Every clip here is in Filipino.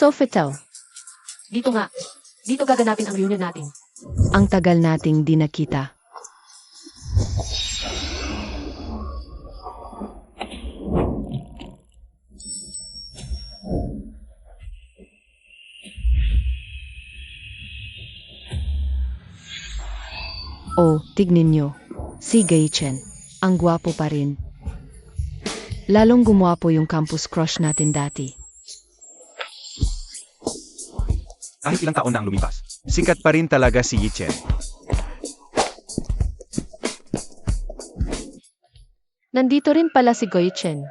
Sofitel. Dito nga. Dito gaganapin ang reunion natin. Ang tagal nating di nakita. Oh, tignin nyo. Si Gaichen. Ang gwapo pa rin. Lalong gumwapo yung campus crush natin dati. Kahit ilang taon na ang lumipas, sikat pa rin talaga si Yichen. Nandito rin pala si Goichen.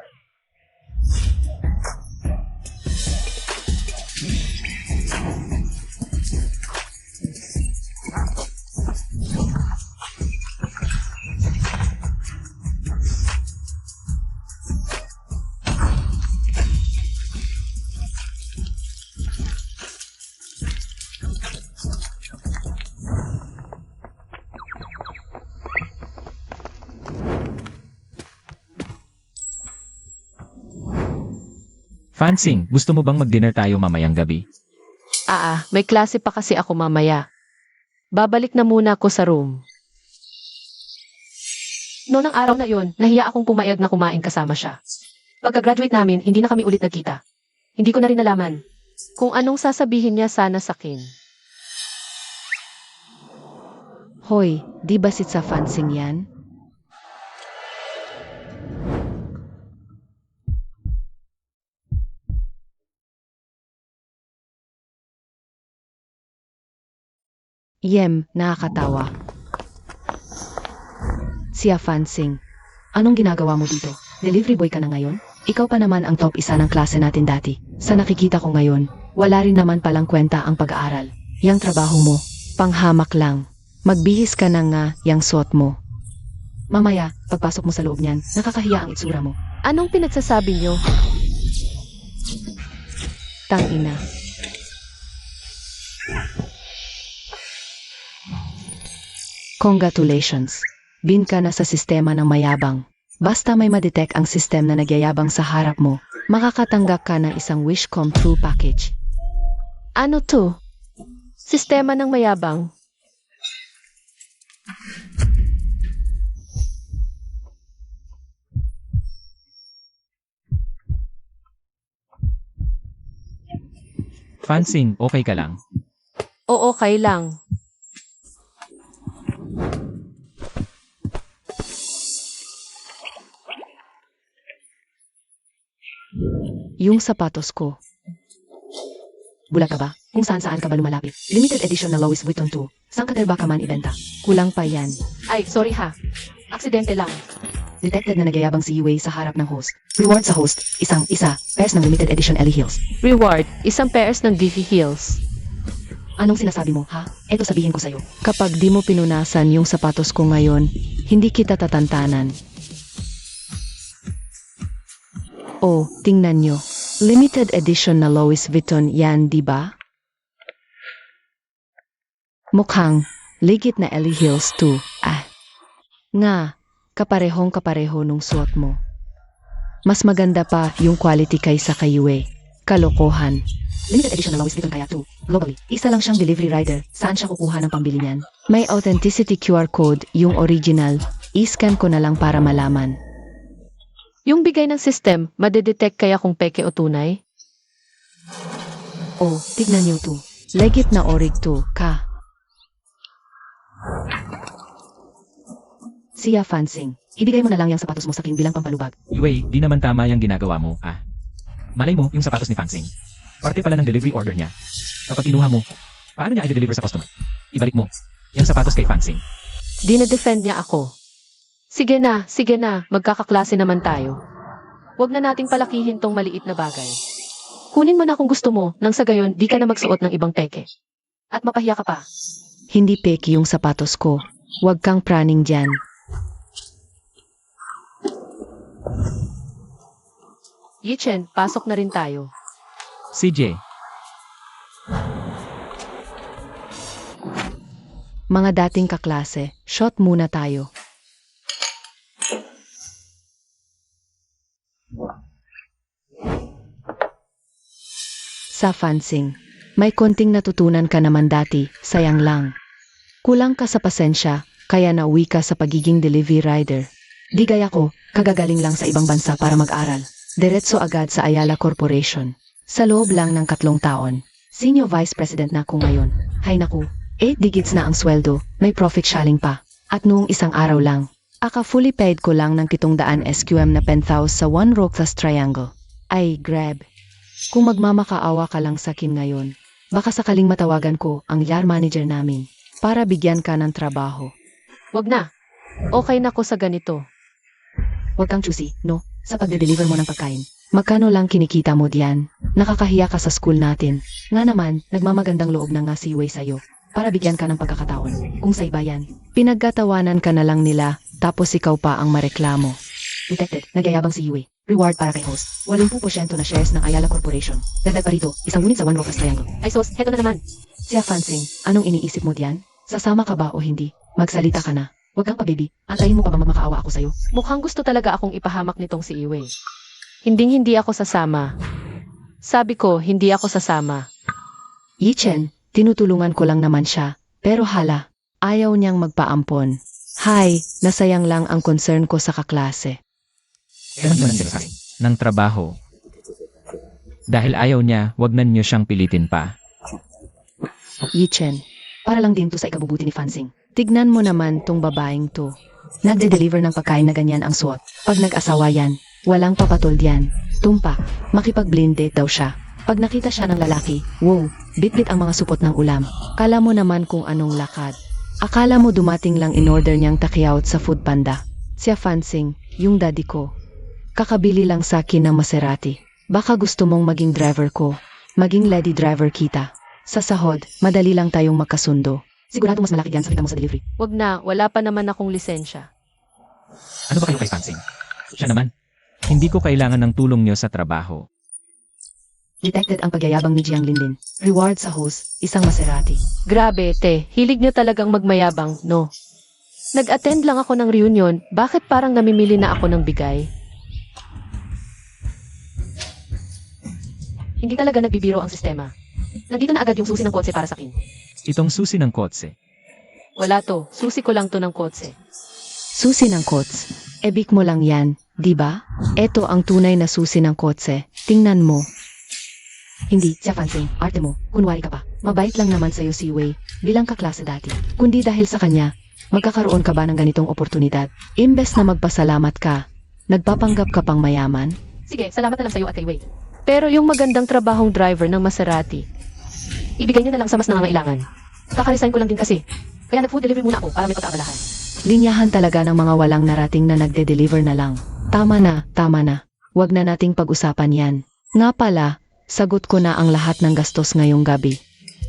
Fansing, gusto mo bang mag-dinner tayo mamayang gabi? May klase pa kasi ako mamaya. Babalik na muna ako sa room. Noong ang araw na yon, nahiya akong pumayag na kumain kasama siya. Pagka-graduate namin, hindi na kami ulit nagkita. Hindi ko na rin nalaman. Kung anong sasabihin niya sana sakin. Hoy, di ba si sa Fansing yan? Nakakatawa. Siya Fansing. Anong ginagawa mo dito? Delivery boy ka na ngayon? Ikaw pa naman ang top isa ng klase natin dati. Sa nakikita ko ngayon, wala rin naman palang kwenta ang pag-aaral. Yang trabaho mo, Panghamak lang. Magbihis ka na nga yang suot mo. mamaya, pagpasok mo sa loob niyan, nakakahiya ang itsura mo. Anong pinagsasabi niyo? Tangina. Congratulations. Bin ka na sa sistema ng mayabang. Basta may madetect ang system na nagyayabang sa harap mo, makakatanggap ka ng isang wish come true package. Ano to? Sistema ng mayabang? Fansing, okay ka lang? Oo, okay lang. Yung sapatos ko. Bula ka ba? Kung saan-saan ka ba lumalapit? Limited edition na Louis Vuitton 2. Saan ka ba ka man ibenta? Kulang pa yan. Ay, sorry ha. Aksidente lang. Detected na nagyayabang si Yue sa harap ng host. Reward sa host, isa, pairs ng limited edition Ellie Hills. Reward, isang pairs ng Vivi Heels. Anong sinasabi mo, ha? Eto sabihin ko sa'yo. Kapag di mo pinunasan yung sapatos ko ngayon, hindi kita tatantanan. Oh, tingnan nyo. Limited edition na Louis Vuitton yan, di ba? Mukhang ligit na Ellie Hills 2. Nga, kaparehong-kapareho nung suot mo. Mas maganda pa yung quality kaysa kay Yue. Kalokohan. Limited edition na Louis Vuitton kaya 2. Globally, isa lang siyang delivery rider. Saan siya kukuha ng pambili niyan? May authenticity QR code, yung original. I-scan ko na lang para malaman. Yung bigay ng system, madedetect kaya kung peke o tunay? Oh, tignan niyo to. Legit na orig to, ka. Siya Fansing. Ibigay mo na lang yung sapatos mo sa akin bilang pampalubag. Yue, di naman tama yung ginagawa mo, Malay mo, yung sapatos ni Fansing. Parte pala ng delivery order niya. Kapag kinuha mo, paano niya i-deliver sa customer? Ibalik mo, yung sapatos kay Fansing. Dinedefend niya ako. Sige na, magkakaklase naman tayo. Huwag na nating palakihin tong maliit na bagay. Kunin mo na kung gusto mo, nang sa gayon, di ka na magsuot ng ibang peke. At mapahiya ka pa. Hindi peki yung sapatos ko. Huwag kang praning dyan. Yichen, pasok na rin tayo. CJ, Mga dating kaklase, shot muna tayo. Sa Fansing, may konting natutunan ka naman dati, sayang lang. Kulang ka sa pasensya, kaya nauwi ka sa pagiging delivery rider. Di gaya ko, kagagaling lang sa ibang bansa para mag-aral. Diretso agad sa Ayala Corporation. Sa loob lang ng 3 taon. Senior Vice President na ako ngayon. Hay naku, 8 digits na ang sweldo, may profit sharing pa. At noong isang araw lang, fully paid ko lang ng 700 SQM na penthouse sa One Rockfast Triangle. Ay, grab. Kung magmamakaawa ka lang sa akin ngayon, baka sakaling matawagan ko ang yard manager namin para bigyan ka ng trabaho. Wag na. Okay na ko sa ganito. Huwag kang choosy, no? Sa pagde-deliver mo ng pagkain. Magkano lang kinikita mo diyan? Nakakahiya ka sa school natin. Nga naman, nagmamagandang loob na nga si Wei sa'yo para bigyan ka ng pagkakataon. Kung sa iba yan, pinagkatawanan ka na lang nila tapos ikaw pa ang mareklamo. Detected, nagyayabang si Yue. Reward para kay host. 80% na shares ng Ayala Corporation. Dagdag pa rito, isang unit sa One Rockfast Triangle. Ay sos, heto na naman. Siya Fansing, anong iniisip mo diyan? Sasama ka ba o hindi? Magsalita ka na. Huwag kang pa-baby. Antayin mo pa ba makaawa ako sa'yo? Mukhang gusto talaga akong ipahamak nitong si Iwe. Hindi ako sasama. Sabi ko, hindi ako sasama. Yichen, tinutulungan ko lang naman siya. Pero hala, ayaw niyang magpaampon. Hay, nasayang lang ang concern ko sa kaklase. Ganun naman sila sa akin. Ng trabaho. Dahil ayaw niya, wag na niyo siyang pilitin pa. Yichen, para lang din to sa ikabubuti ni Fansing. Tignan mo naman tong babaeng to. Nagde-deliver ng pagkain na ganyan ang suot. Pag nag-asawa yan, walang papatol diyan. Tumpa, makipag-blind date daw siya. Pag nakita siya ng lalaki, wow, bit-bit ang mga supot ng ulam. Kala mo naman kung anong lakad. Akala mo dumating lang in-order niyang takeout sa Food Panda. Siya Fansing, yung daddy ko. Kakabili lang sa akin ng Maserati. Baka gusto mong maging driver ko. Maging lady driver kita. Sa sahod, madali lang tayong magkasundo. Sigurado mas malaki dyan sa kita mo sa delivery. Wag na, wala pa naman akong lisensya. Ano ba kayo kay Fansing? Siya naman. Hindi ko kailangan ng tulong niyo sa trabaho. Detected ang pagyayabang ni Jiang Linlin. Reward sa host, isang Maserati. Grabe, te, hilig niyo talagang magmayabang, no? Nag-attend lang ako ng reunion, bakit parang namimili na ako ng bigay? Hindi talaga nagbibiro ang sistema. Nandito na agad yung susi ng kotse para sa akin. Itong susi ng kotse. Wala to, susi ko lang to ng kotse. Susi ng kots. Ebik mo lang yan, di ba? Ito ang tunay na susi ng kotse. Tingnan mo. Hindi, siya Fansing, arte mo, kunwari ka pa. Mabait lang naman sa'yo si Wei, bilang kaklase dati. Kundi dahil sa kanya, magkakaroon ka ba ng ganitong oportunidad? Imbes na magpasalamat ka, nagpapanggap ka pang mayaman? Sige, salamat na lang sa'yo at kay Wei. Pero yung magandang trabahong driver ng Maserati, ibigay niyo na lang sa mas nangangailangan. Kakaresign ko lang din kasi. Kaya nag-food delivery muna ako para may pagkaabalahan. Linyahan talaga ng mga walang narating na nagde-deliver na lang. Tama na, tama na. Huwag na nating pag-usapan yan. Nga pala, sagot ko na ang lahat ng gastos ngayong gabi.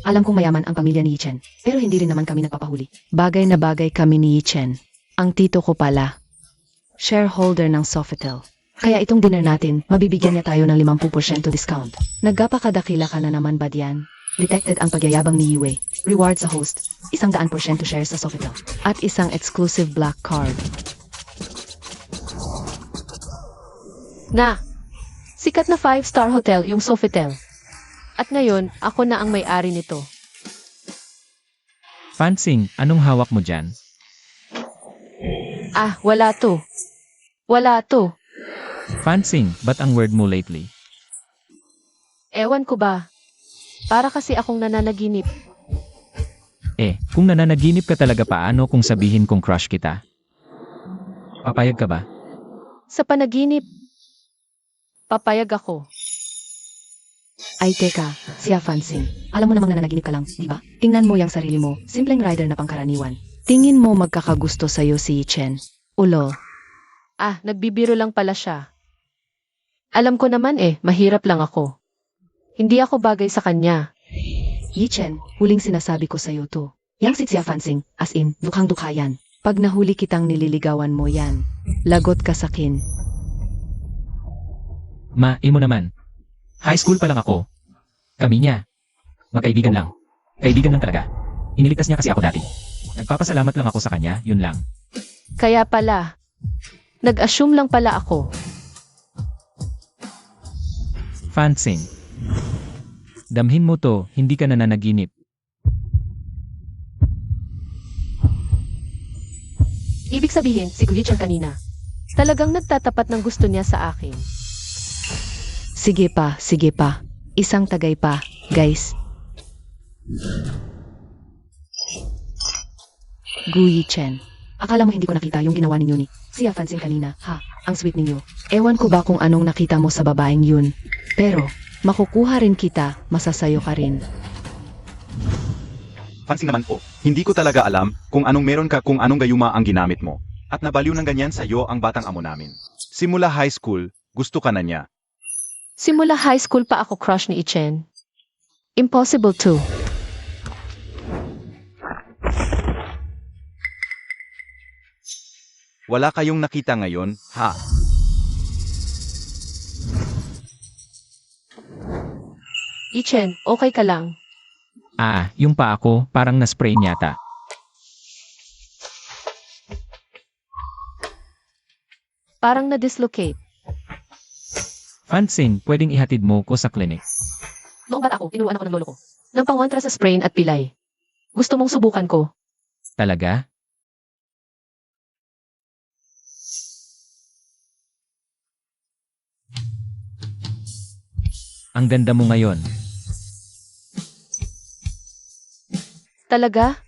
Alam kong mayaman ang pamilya ni Yichen, pero hindi rin naman kami nagpapahuli. Bagay na bagay kami ni Yichen. Ang tito ko pala, shareholder ng Sofitel. Kaya itong dinner natin, mabibigyan niya tayo ng 50% discount. Nagkapakadakila ka na naman ba diyan? Detected ang pagyayabang ni Yue. Reward sa host, 100% shares sa Sofitel. At isang exclusive black card. Na, sikat na 5-star hotel yung Sofitel. At ngayon, ako na ang may-ari nito. Fansing, anong hawak mo dyan? Ah, wala to. Wala to. Fansing, ba't ang word mo lately? Ewan ko ba? Para kasi akong nananaginip. Kung nananaginip ka talaga paano kung sabihin kong crush kita? Papayag ka ba? Sa panaginip, papayag ako. Ay teka, siya Fansing. Alam mo namang nananaginip ka lang, di ba? Tingnan mo yung sarili mo, simpleng rider na pangkaraniwan. Tingin mo magkakagusto sa'yo si Yichen. Ulo. Ah, nagbibiro lang pala siya. Alam ko naman mahirap lang ako. Hindi ako bagay sa kanya. Yichen, huling sinasabi ko sa'yo to. Yang si Xia Fansing, as in, dukhang-dukha yan. Pag nahuli kitang nililigawan mo yan, lagot ka sakin. Imo naman. High school pa lang ako. Kami niya. Magkaibigan lang. Kaibigan lang talaga. Iniligtas niya kasi ako dati. Nagpapasalamat lang ako sa kanya, yun lang. Kaya pala, nag-assume lang pala ako. Fansing. Damhin mo to, hindi ka nananaginip. Ibig sabihin, si Kuya Chen kanina. Talagang nagtatapat ng gusto niya sa akin. Sige pa, sige pa. Isang tagay pa, guys. Guyi Chen. Akala mo hindi ko nakita yung ginawa ninyo ni Siya Fansin kanina. Ha, ang sweet ninyo. Ewan ko ba kung anong nakita mo sa babaeng yun. Pero, makukuha rin kita, masasayo ka rin. Fancy naman po, hindi ko talaga alam kung anong meron ka kung anong gayuma ang ginamit mo. At nabaliw ng ganyan sa'yo ang batang amo namin. Simula high school, gusto ka na niya. Simula high school pa ako crush ni Ichen. Impossible to. Wala kayong nakita ngayon, ha? Ichen, okay ka lang. Yung pa ako, parang na-spray niyata. Parang na-dislocate. Fansin, pwedeng ihatid mo ko sa clinic. Noong bata ako, tinuruan ako ng lolo ko. Ng pangwantra sa sprain at pilay. Gusto mong subukan ko? Talaga? Ang ganda mo ngayon. Talaga?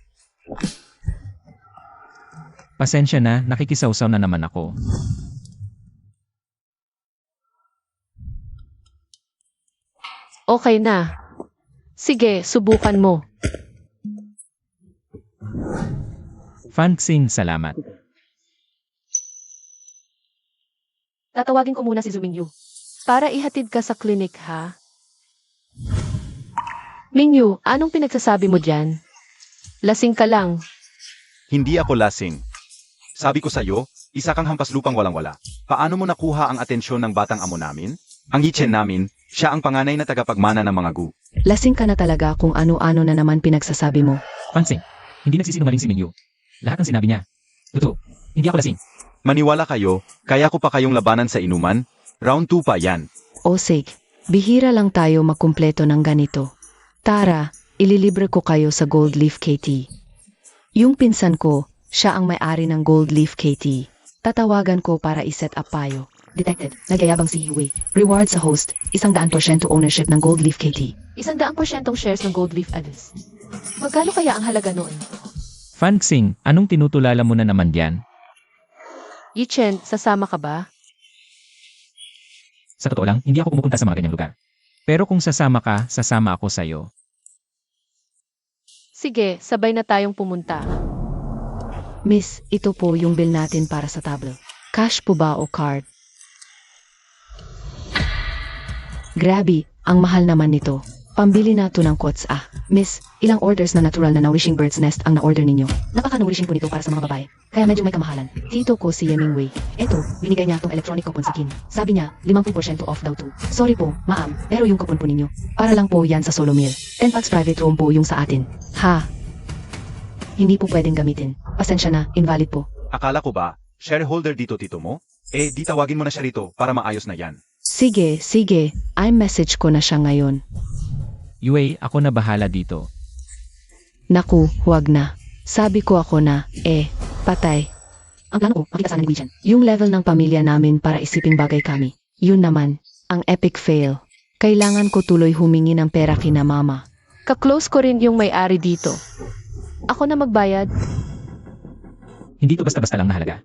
Pasensya na, nakikisawsaw na naman ako. Okay na. Sige, subukan mo. Fansin, salamat. Tatawagin ko muna si Zumingyu. Para ihatid ka sa clinic, ha? Mingyu, anong pinagsasabi mo dyan? Lasing ka lang. Hindi ako lasing. Sabi ko sa'yo, isa kang hampas lupang walang-wala. Paano mo nakuha ang atensyon ng batang amo namin? Ang Yichen namin, siya ang panganay na tagapagmana ng mga gu. Lasing ka na talaga kung ano-ano na naman pinagsasabi mo. Fansin, hindi nagsisinungaling si Mingyu. Lahat ng sinabi niya. Totoo, hindi ako lasing. Maniwala kayo, kaya ko pa kayong labanan sa inuman. Round 2 pa yan. Osig, bihira lang tayo makumpleto ng ganito. Tara, ililibre ko kayo sa Gold Leaf KT. Yung pinsan ko, siya ang may-ari ng Gold Leaf KT. Tatawagan ko para i-set up tayo. Detected, nagyayabang si Yue. Reward sa host, 100% ownership ng Gold Leaf KT. 100% shares ng Gold Leaf Alice. Magkano kaya ang halaga noon? Fansin, anong tinutulala mo na naman diyan? Yichen, sasama ka ba? Sa totoo lang, hindi ako pumupunta sa mga ganyang lugar. Pero kung sasama ka, sasama ako sa'yo. Sige, sabay na tayong pumunta. Miss, ito po yung bill natin para sa tablo. Cash po ba o card? Grabe, ang mahal naman nito. Pambili na to ng quotes Miss, ilang orders na natural na wishing bird's nest ang na-order ninyo? Napaka-nourishing po nito para sa mga babae. Kaya medyo may kamahalan. Tito ko si Yemingwei. Eto, binigay niya itong electronic coupon sa Kin. Sabi niya, 50% off daw to. Sorry po, ma'am, pero yung coupon po ninyo. Para lang po yan sa solo meal. 10 packs private room po yung sa atin. Ha, Hindi po pwedeng gamitin. Pasensya na, invalid po. Akala ko ba, shareholder dito tito mo? Di tawagin mo na siya rito para maayos na yan. sige, sige. I-message ko na siya ngayon. Yue, ako na bahala dito. Naku, huwag na. Sabi ko ako na, patay. Ang plano ko, makita sana ni Guichen. Yung level ng pamilya namin para isiping bagay kami. Yun naman, ang epic fail. Kailangan ko tuloy humingi ng pera kina mama. Ka-close ko rin yung may-ari dito. Ako na magbayad. Hindi to basta-basta lang na halaga.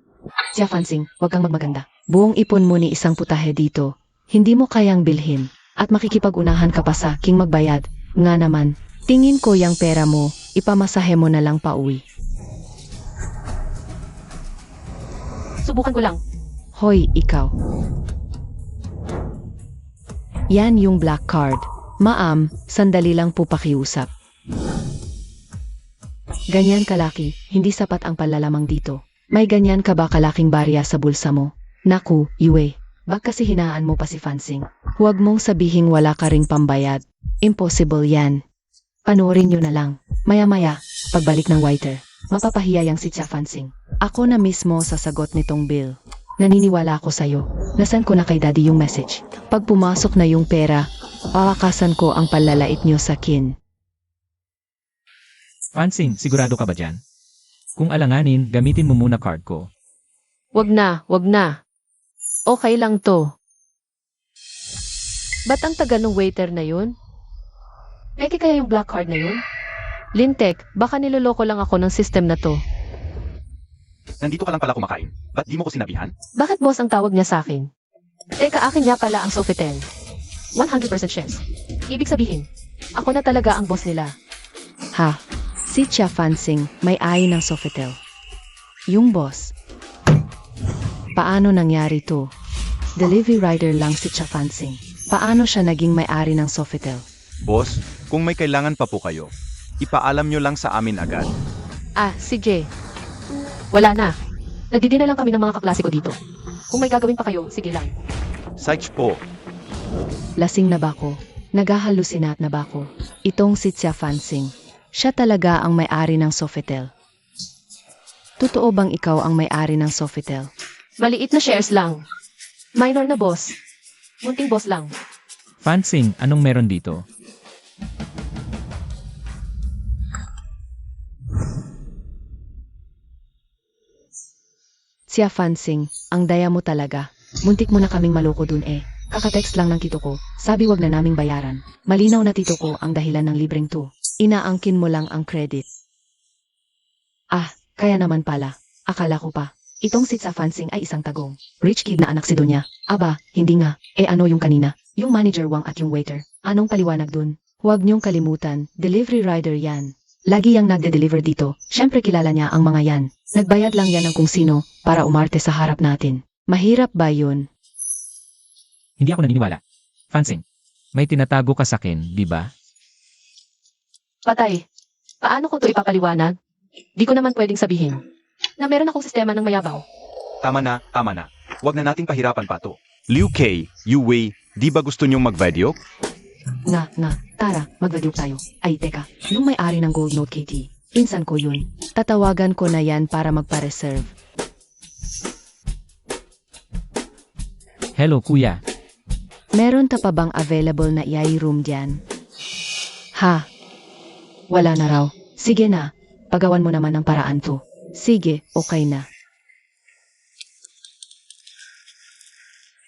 Siya Fansing, huwag kang magmaganda. Buong ipon mo ni isang putahe dito. Hindi mo kayang bilhin. At makikipag-unahan ka pa sa king magbayad. Nga naman, tingin ko yung pera mo, ipamasahe mo na lang pauwi. Subukan ko lang. Hoy, ikaw. Yan yung black card. Ma'am, sandali lang po pakiusap. Ganyan kalaki, hindi sapat ang palalamang dito. May ganyan ka ba kalaking barya sa bulsa mo? Naku, Yue, bak kasi hinaan mo pa si Fansing. Huwag mong sabihing wala ka ring pambayad. Impossible yan. Panoorin nyo na lang. Maya-maya, pagbalik ng waiter, mapapahiya yang si Tia Fansing. Ako na mismo sasagot nitong bill. Naniniwala ako sa'yo. Nasan ko na kay daddy yung message? Pag pumasok na yung pera, Pawakasan ko ang palalait niyo sa kin. Fansing, sigurado ka ba dyan? Kung alanganin, gamitin mo muna card ko. Wag na, wag na. Okay lang to. Ba't ang tagal ng waiter na yun? Peke kaya yung black card na yun? Lintek, baka niloloko lang ako ng system na to. Nandito ka lang pala kumakain. Ba't di mo ko sinabihan? Bakit boss ang tawag niya sa akin? Teka, akin niya pala ang Sofitel. 100% shares. Ibig sabihin, ako na talaga ang boss nila. Ha? Si Chia Fansing, may-ari ng Sofitel. Yung boss. Paano nangyari to? Delivery rider lang si Chia Fansing. Paano siya naging may-ari ng Sofitel? Boss, kung may kailangan pa po kayo, ipaalam nyo lang sa amin agad. Ah, sige. Wala na. Nagdidina lang kami ng mga kaklase ko dito. Kung may gagawin pa kayo, sige lang. Sites po. Lasing na ba ko? Naghahalusinat na ba ko? Itong si Chia Fansing. Siya talaga ang may-ari ng Sofitel. Totoo bang ikaw ang may-ari ng Sofitel? Maliit na shares lang. Minor na boss. Munting boss lang. Fansing, anong meron dito? Chia Fansing, ang daya mo talaga. Muntik mo na kaming maloko dun eh. Kakatext lang ng tito ko, sabi wag na naming bayaran. Malinaw na tito ko ang dahilan ng libreng to. Inaangkin mo lang ang credit. Ah, kaya naman pala. Akala ko pa. Itong si Chia Fansing ay isang tagong. Rich kid na anak si Donya. Aba, hindi nga. Eh ano yung kanina? Yung manager Wang at yung waiter. Anong paliwanag dun? Huwag niyong kalimutan, delivery rider yan. Lagi yang nagde-deliver dito. Syempre kilala niya ang mga yan. Nagbayad lang yan ng kung sino para umarte sa harap natin. Mahirap ba yun? Hindi ako naniniwala. Fansing, may tinatago ka sa akin, di ba? Patay. Paano ko to ipapaliwanag? Di ko naman pwedeng sabihin na meron akong sistema ng mayabaw. Tama na, tama na. Huwag na nating pahirapan pa to. Liu Kei, Yu Wei, di ba gusto nyong mag-video? Nga, tara, mag-video tayo. Ay, teka, yung may-ari ng Gold Note KT, pinsan ko yun. Tatawagan ko na yan para magpa-reserve. Hello, kuya. Meron ta pa bang available na EI room dyan? Ha? Wala na raw. Sige na, pagawan mo naman ng paraan to. Sige, okay na.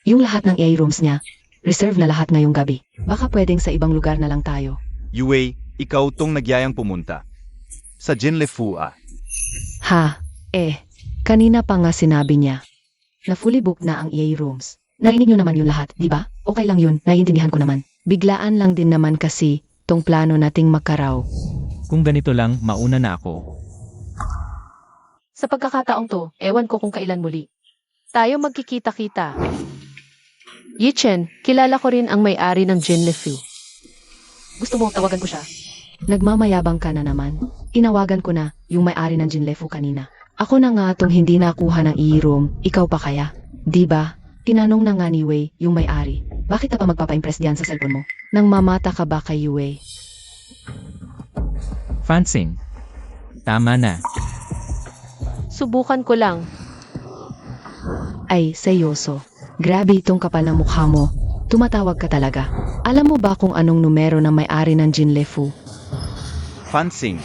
Yung lahat ng EI rooms niya, reserve na lahat ngayong gabi. Baka pwedeng sa ibang lugar na lang tayo. Yu Wei, ikaw tong nagyayang pumunta. Sa Jinlefu ah. Ha? Kanina pa nga sinabi niya na fully booked na ang EA rooms. Narinig niyo naman yun lahat, di ba? Okay lang yun, naiintindihan ko naman. Biglaan lang din naman kasi tong plano nating makaraw. Kung ganito lang, mauna na ako. Sa pagkakataong to, ewan ko kung kailan muli. Tayo magkikita-kita. Yichen, kilala ko rin ang may-ari ng Jinlefu. Gusto mo tawagan ko siya? Nagmamayabang ka na naman. Tinawagan ko na yung may-ari ng Jinlefu kanina. Ako na nga tong hindi nakuha ng EA room, ikaw pa kaya? Di ba? Tinanong na nga ni Wei, yung may-ari. Bakit ka pa magpapa-impress diyan sa cellphone mo? Nang mamata ka ba kay Wei? Fansing, tama na. Subukan ko lang. Ay, seryoso. Grabe itong kapal ng mukha mo. Tumatawag ka talaga. Alam mo ba kung anong numero ng may-ari ng Jinlefu? Fansing.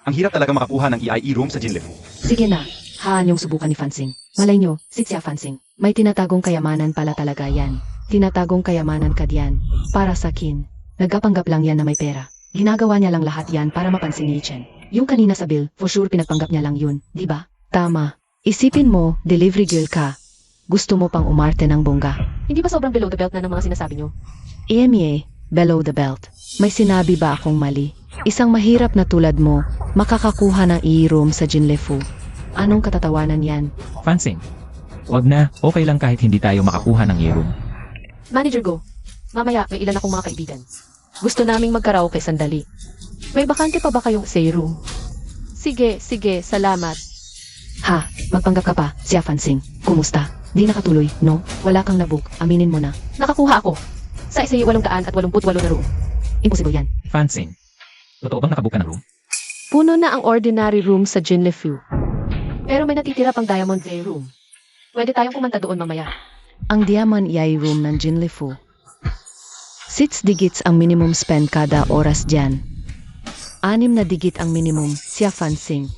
Ang hirap talaga makakuha ng EIE room sa Jinlefu. Sige na, haan yung subukan ni Fansing. Malay nyo, si Chia Fansing. May tinatagong kayamanan pala talaga yan. Tinatagong kayamanan ka diyan. Para sa kin. Nagkapanggap lang yan na may pera. Ginagawa niya lang lahat yan para mapansin ni Chen. Yung kanina sa bill, for sure pinagpanggap niya lang yun, di ba? Tama. Isipin mo, delivery girl ka. Gusto mo pang umarte ng bongga. Hindi ba sobrang below the belt na ng mga sinasabi nyo? EMEA, below the belt. May sinabi ba akong mali? Isang mahirap na tulad mo, makakakuha ng e-room sa Jinlefu. Anong katatawanan yan? Fansing, wag na, okay lang kahit hindi tayo makakuha ng e-room. Manager Go, mamaya may ilan akong mga kaibigan. Gusto naming magkaraoke sandali. May bakante pa ba kayong say room? Sige, salamat. Ha, magpanggap ka pa, Chia Fansing. Kumusta? Di nakatuloy, no? Wala kang nabook, aminin mo na. Nakakuha ako. Sa isa 888 na room. Imposible yan. Fansing, totoo bang nakabook ka ng room? Puno na ang ordinary room sa Jinlefu. Pero may natitira pang Diamond Day room. Pwede tayong kumanta doon mamaya. Ang Diamond EI room ng Jinlefu. 6 digits ang minimum spend kada oras dyan. 6 na digit ang minimum, siya Fansing.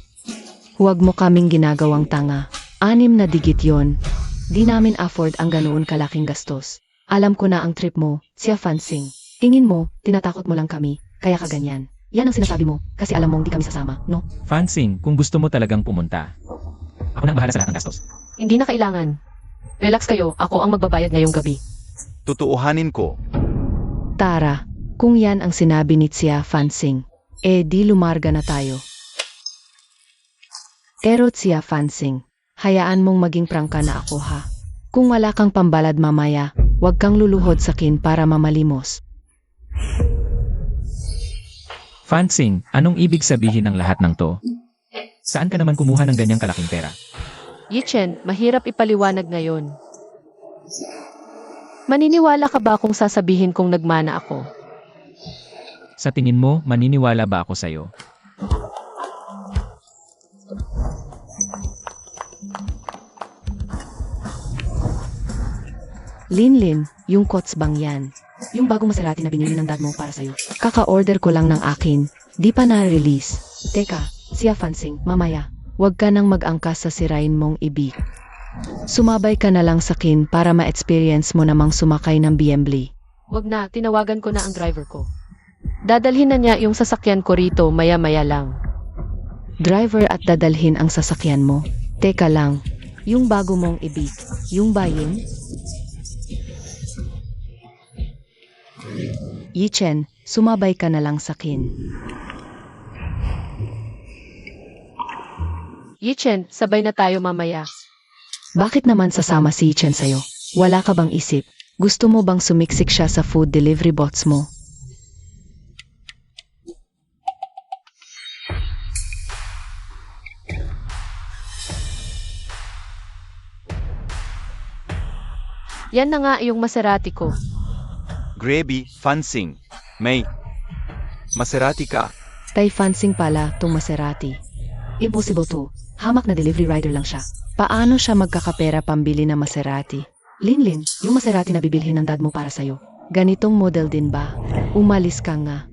Huwag mo kaming ginagawang tanga. 6 na digit yon. Di namin afford ang ganoon kalaking gastos. Alam ko na ang trip mo, siya Fansing. Tingin mo, tinatakot mo lang kami, kaya ka ganyan. Yan ang sinasabi mo, kasi alam mong di kami sasama, no? Fansing, kung gusto mo talagang pumunta, ako na ang bahala sa lahat ng gastos. Hindi na kailangan. Relax kayo, ako ang magbabayad ngayong gabi. Tutuuhanin ko. Tara, kung yan ang sinabi ni Tia Fansing, di lumarga na tayo. Pero Tia Fansing, hayaan mong maging prangka na ako ha. Kung wala kang pambalad mamaya, huwag kang luluhod sa kin para mamalimos. Fansing, anong ibig sabihin ng lahat ng to? Saan ka naman kumuha ng ganyang kalaking pera? Yichen, mahirap ipaliwanag ngayon. Maniniwala ka ba kung sasabihin kong nagmana ako? Sa tingin mo, maniniwala ba ako sa'yo? Linlin, yung kots bang yan? Yung bagong Maserati na binili ng dad mo para sa'yo. Kaka-order ko lang ng akin, di pa na-release. Teka, siya Fansing, mamaya, huwag ka nang mag-angkas sa sirain mong ibig. Sumabay ka na lang sa kin para ma-experience mo namang sumakay ng BMW. Wag na, tinawagan ko na ang driver ko. Dadalhin na niya yung sasakyan ko rito maya-maya lang. Driver at dadalhin ang sasakyan mo. Teka lang, yung bago mong ibig, yung ba yun? Yichen, sumabay ka na lang sa kin. Yichen, sabay na tayo mamaya. Bakit naman sasama si Yichen sa'yo? Wala ka bang isip? Gusto mo bang sumiksik siya sa food delivery bots mo? Yan na nga yung Maserati ko. Grabe, Fansing. May Maserati ka. Tay Fansing pala tong Maserati. Impossible to. Hamak na delivery rider lang siya. Paano siya magkakapera pambili ng Maserati? Linlin, yung Maserati na bibilhin ng dad mo para sa'yo. Ganitong model din ba? Umalis ka nga.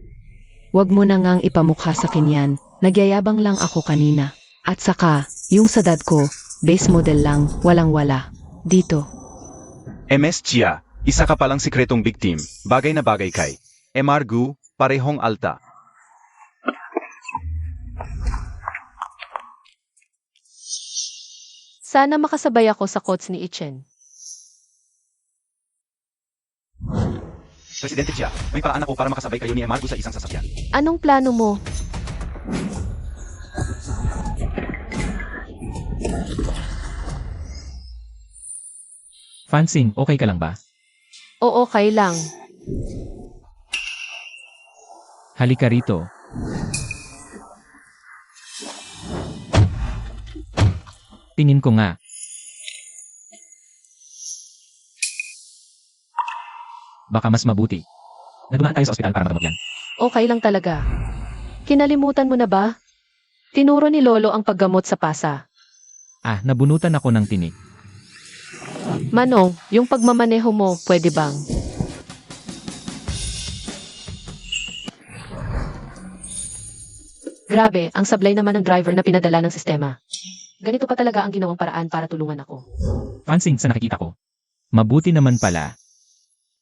Huwag mo na ngang ipamukha sa kinyan. Nagyayabang lang ako kanina. At saka, yung sa dad ko, base model lang, walang-wala. Dito. MS Chia, isa ka palang sikretong victim. Bagay na bagay kay MR Gu, parehong alta. Sana makasabay ako sa quotes ni Yichen. Presidente Chia, may paraan ako para makasabay kayo ni MR Gu sa isang sasakyan. Anong plano mo? Fansing, okay ka lang ba? Oo, okay lang. Halika rito. Tingin ko nga. Baka mas mabuti. Nadumaan tayo sa ospital para magamot yan. Okay lang talaga. Kinalimutan mo na ba? Tinuro ni Lolo ang paggamot sa pasa. Ah, nabunutan ako ng tinik. Manong, yung pagmamaneho mo, pwede bang? Grabe, ang sablay naman ng driver na pinadala ng sistema. Ganito pa talaga ang ginawang paraan para tulungan ako. Fansing, sa nakikita ko. Mabuti naman pala.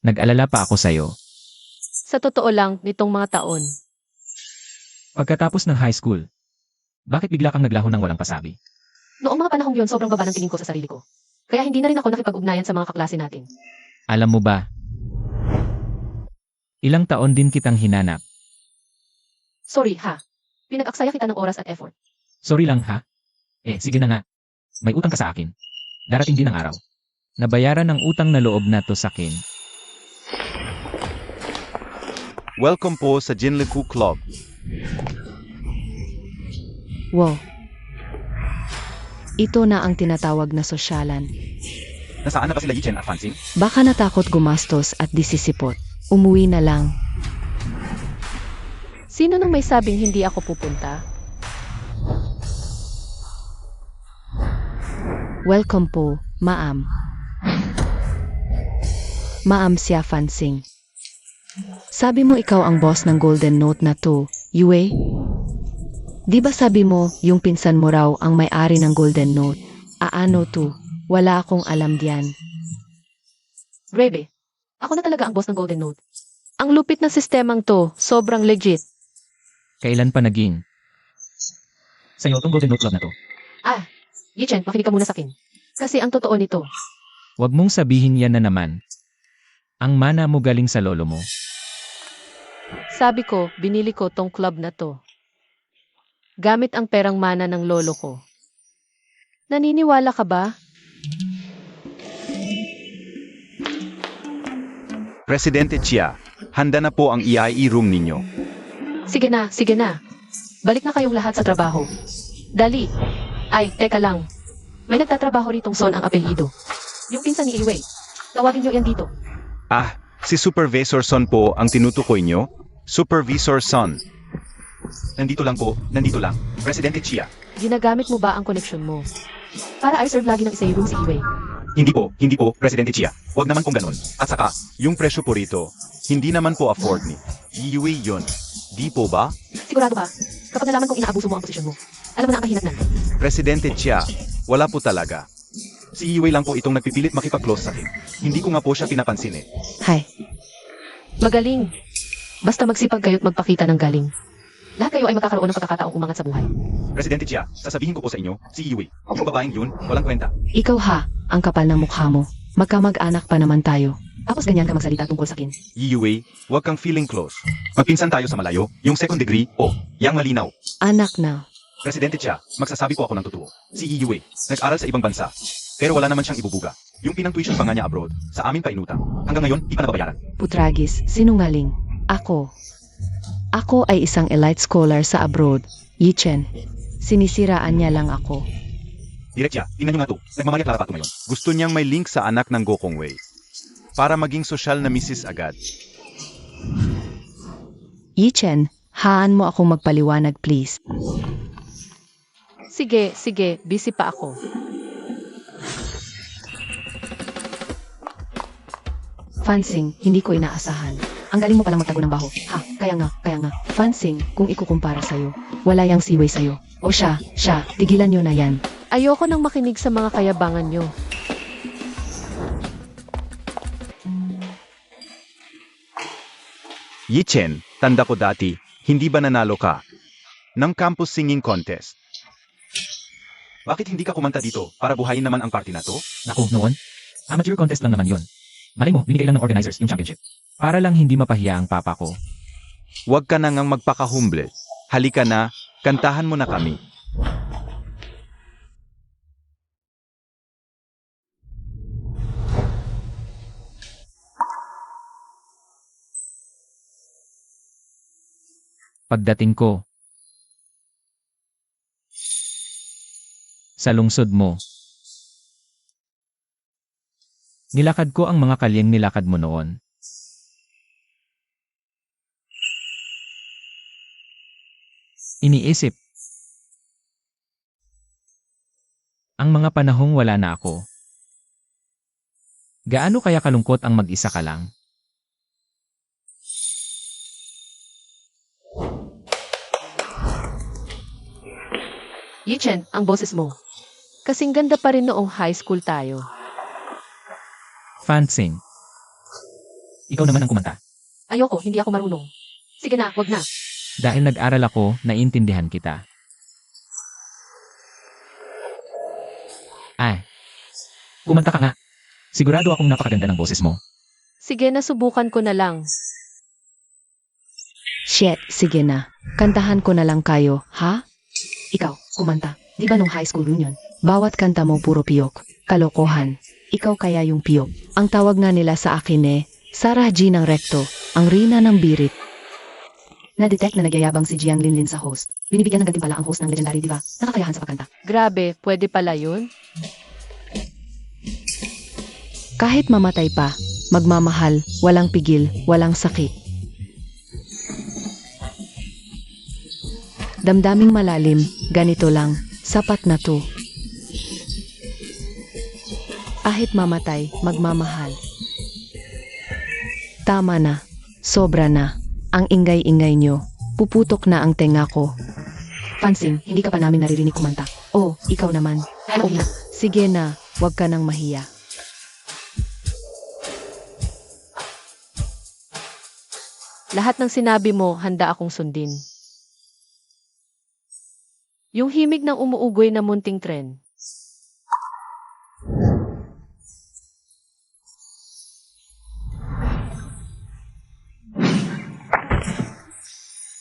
Nag-alala pa ako sa'yo. Sa totoo lang, nitong mga taon. Pagkatapos ng high school, bakit bigla kang naglaho ng walang pasabi? Noong mga panahong yun, sobrang baba ng tingin ko sa sarili ko. Kaya hindi na rin ako nakipag-ugnayan sa mga kaklase natin. Alam mo ba? Ilang taon din kitang hinanap. Sorry ha. Pinag-aksaya kita ng oras at effort. Sorry lang ha? Sige na nga. May utang ka sa akin. Darating din ang araw. Nabayaran ang utang na loob na to sa akin. Welcome po sa Jinliku Club. Wow. Ito na ang tinatawag na sosyalan. Nasaan na ba sila Yichen at Fansing? Baka natakot gumastos at disisipot. Umuwi na lang. Sino nang may sabing hindi ako pupunta? Welcome po, Maam. Maam siya Fansing. Sabi mo ikaw ang boss ng Golden Note na to, Yue? Di ba sabi mo yung pinsan mo raw ang may-ari ng Golden Note? Ano to? Wala akong alam diyan. Rebe, ako na talaga ang boss ng Golden Note. Ang lupit na sistemang to, sobrang legit. Kailan pa naging? Sa'yo tong Golden Note Club na to. Yichen, makinig ka muna sa akin. Kasi ang totoo nito, Huwag mong sabihin yan na naman. Ang mana mo galing sa lolo mo. sabi ko, binili ko tong club na to. Gamit ang perang mana ng lolo ko. Naniniwala ka ba? Presidente Chia, handa na po ang EIE room ninyo. Sige na, sige na. Balik na kayong lahat sa trabaho. Dali. Ay, teka lang. May nagtatrabaho ritong Son ang apelyido. Yung pinsan ni Iwei. Tawagin niyo yan dito. Si Supervisor Son po ang tinutukoy nyo? Supervisor Son. Nandito lang. Presidente Chia. Ginagamit mo ba ang koneksyon mo? Para i-serve lagi ng isa room si Iwei. Hindi po, Presidente Chia. Huwag naman kung ganun. At saka, yung presyo po rito, hindi naman po afford ni Yue yun. Di po ba? Sigurado ka? Kapag nalaman kong inaabuso mo ang posisyon mo, alam mo na ang kahinatnan. Presidente Chia, wala po talaga. Si Yue lang po itong nagpipilit makipag-close sa akin. Hindi ko nga po siya pinapansin eh. Hay, Magaling. Basta magsipag kayo't magpakita ng galing. Lahat kayo ay magkakaroon ng pagkakataong umangat sa buhay. Presidente Chia, sasabihin ko po sa inyo, si Yue, yung babaeng yun, walang kwenta. ikaw ha, ang kapal ng mukha mo. Magkamag-anak pa naman tayo. Tapos ganyan ka magsalita tungkol sa akin. Yue, huwag kang feeling close. Magpinsan tayo sa malayo, yung second degree, yang malinaw. Anak na. Presidente Chia, magsasabi po ako ng totoo. Si Yue, nag-aral sa ibang bansa. Pero wala naman siyang ibubuga. Yung pinang-tuition pa nga niya abroad, sa amin pa inutang. Hanggang ngayon, di pa nababayaran. Putragis, sinungaling. Ako ay isang elite scholar sa abroad. Yichen, sinisiraan niya lang ako. Direk Chia, tingnan nyo nga to. Nagmamaya Clara Pato ngayon. Gusto niyang may link sa anak ng Gokong Wei. Para maging sosyal na misis agad. Yichen, haan mo akong magpaliwanag please. Sige, sige, busy pa ako. Fansing, hindi ko inaasahan. Ang galing mo palang magtago ng baho. Kaya nga. Fansing, kung ikukumpara sa'yo, wala yang siway sa'yo. O siya, tigilan nyo na yan. Ayoko nang makinig sa mga kayabangan nyo. Yichen, tanda ko dati, hindi ba nanalo ka ng campus singing contest? Bakit hindi ka kumanta dito para buhayin naman ang party na to? Naku, noon. Amateur contest lang naman yon. Malay mo, binigay lang ng organizers yung championship. Para lang hindi mapahiya ang papa ko. Huwag ka na ngang magpakahumble. Halika na, kantahan mo na kami. Pagdating ko sa lungsod mo, nilakad ko ang mga kalyeng nilakad mo noon. Iniisip, ang mga panahong wala na ako. Gaano kaya kalungkot ang mag-isa ka lang? Yichen, ang boses mo. Kasing ganda pa rin noong high school tayo. Fansing. Ikaw naman ang kumanta. Ayoko, hindi ako marunong. Sige na, wag na. Dahil nag-aral ako, naiintindihan kita. Kumanta ka nga. Sigurado akong napakaganda ng boses mo. Sige na, subukan ko na lang. Shit, sige na. Kantahan ko na lang kayo, ha? Ikaw, kumanta. Di ba nung high school yun? Bawat kanta mo puro piyok. Kalokohan. Ikaw kaya yung piyok. Ang tawag nga nila sa akin Sarah G ng Recto, ang Rina ng Birit. Na-detect na nagyayabang si Jiang Linlin sa host. Binibigyan ng gantimpala ang host ng legendary, di ba? Nakakayahan sa pagkanta. Grabe, pwede pala yun? Kahit mamatay pa, magmamahal, walang pigil, walang sakit. Damdaming malalim, ganito lang, sapat na to. Kahit mamatay, magmamahal. Tama na. Sobra na. Ang ingay-ingay nyo. Puputok na ang tenga ko. Fansing, hindi ka pa namin naririnig kumanta. Oh, ikaw naman. Oh, sige na, wag ka nang mahiya. Lahat ng sinabi mo, handa akong sundin. Yung himig ng umuugoy na munting tren.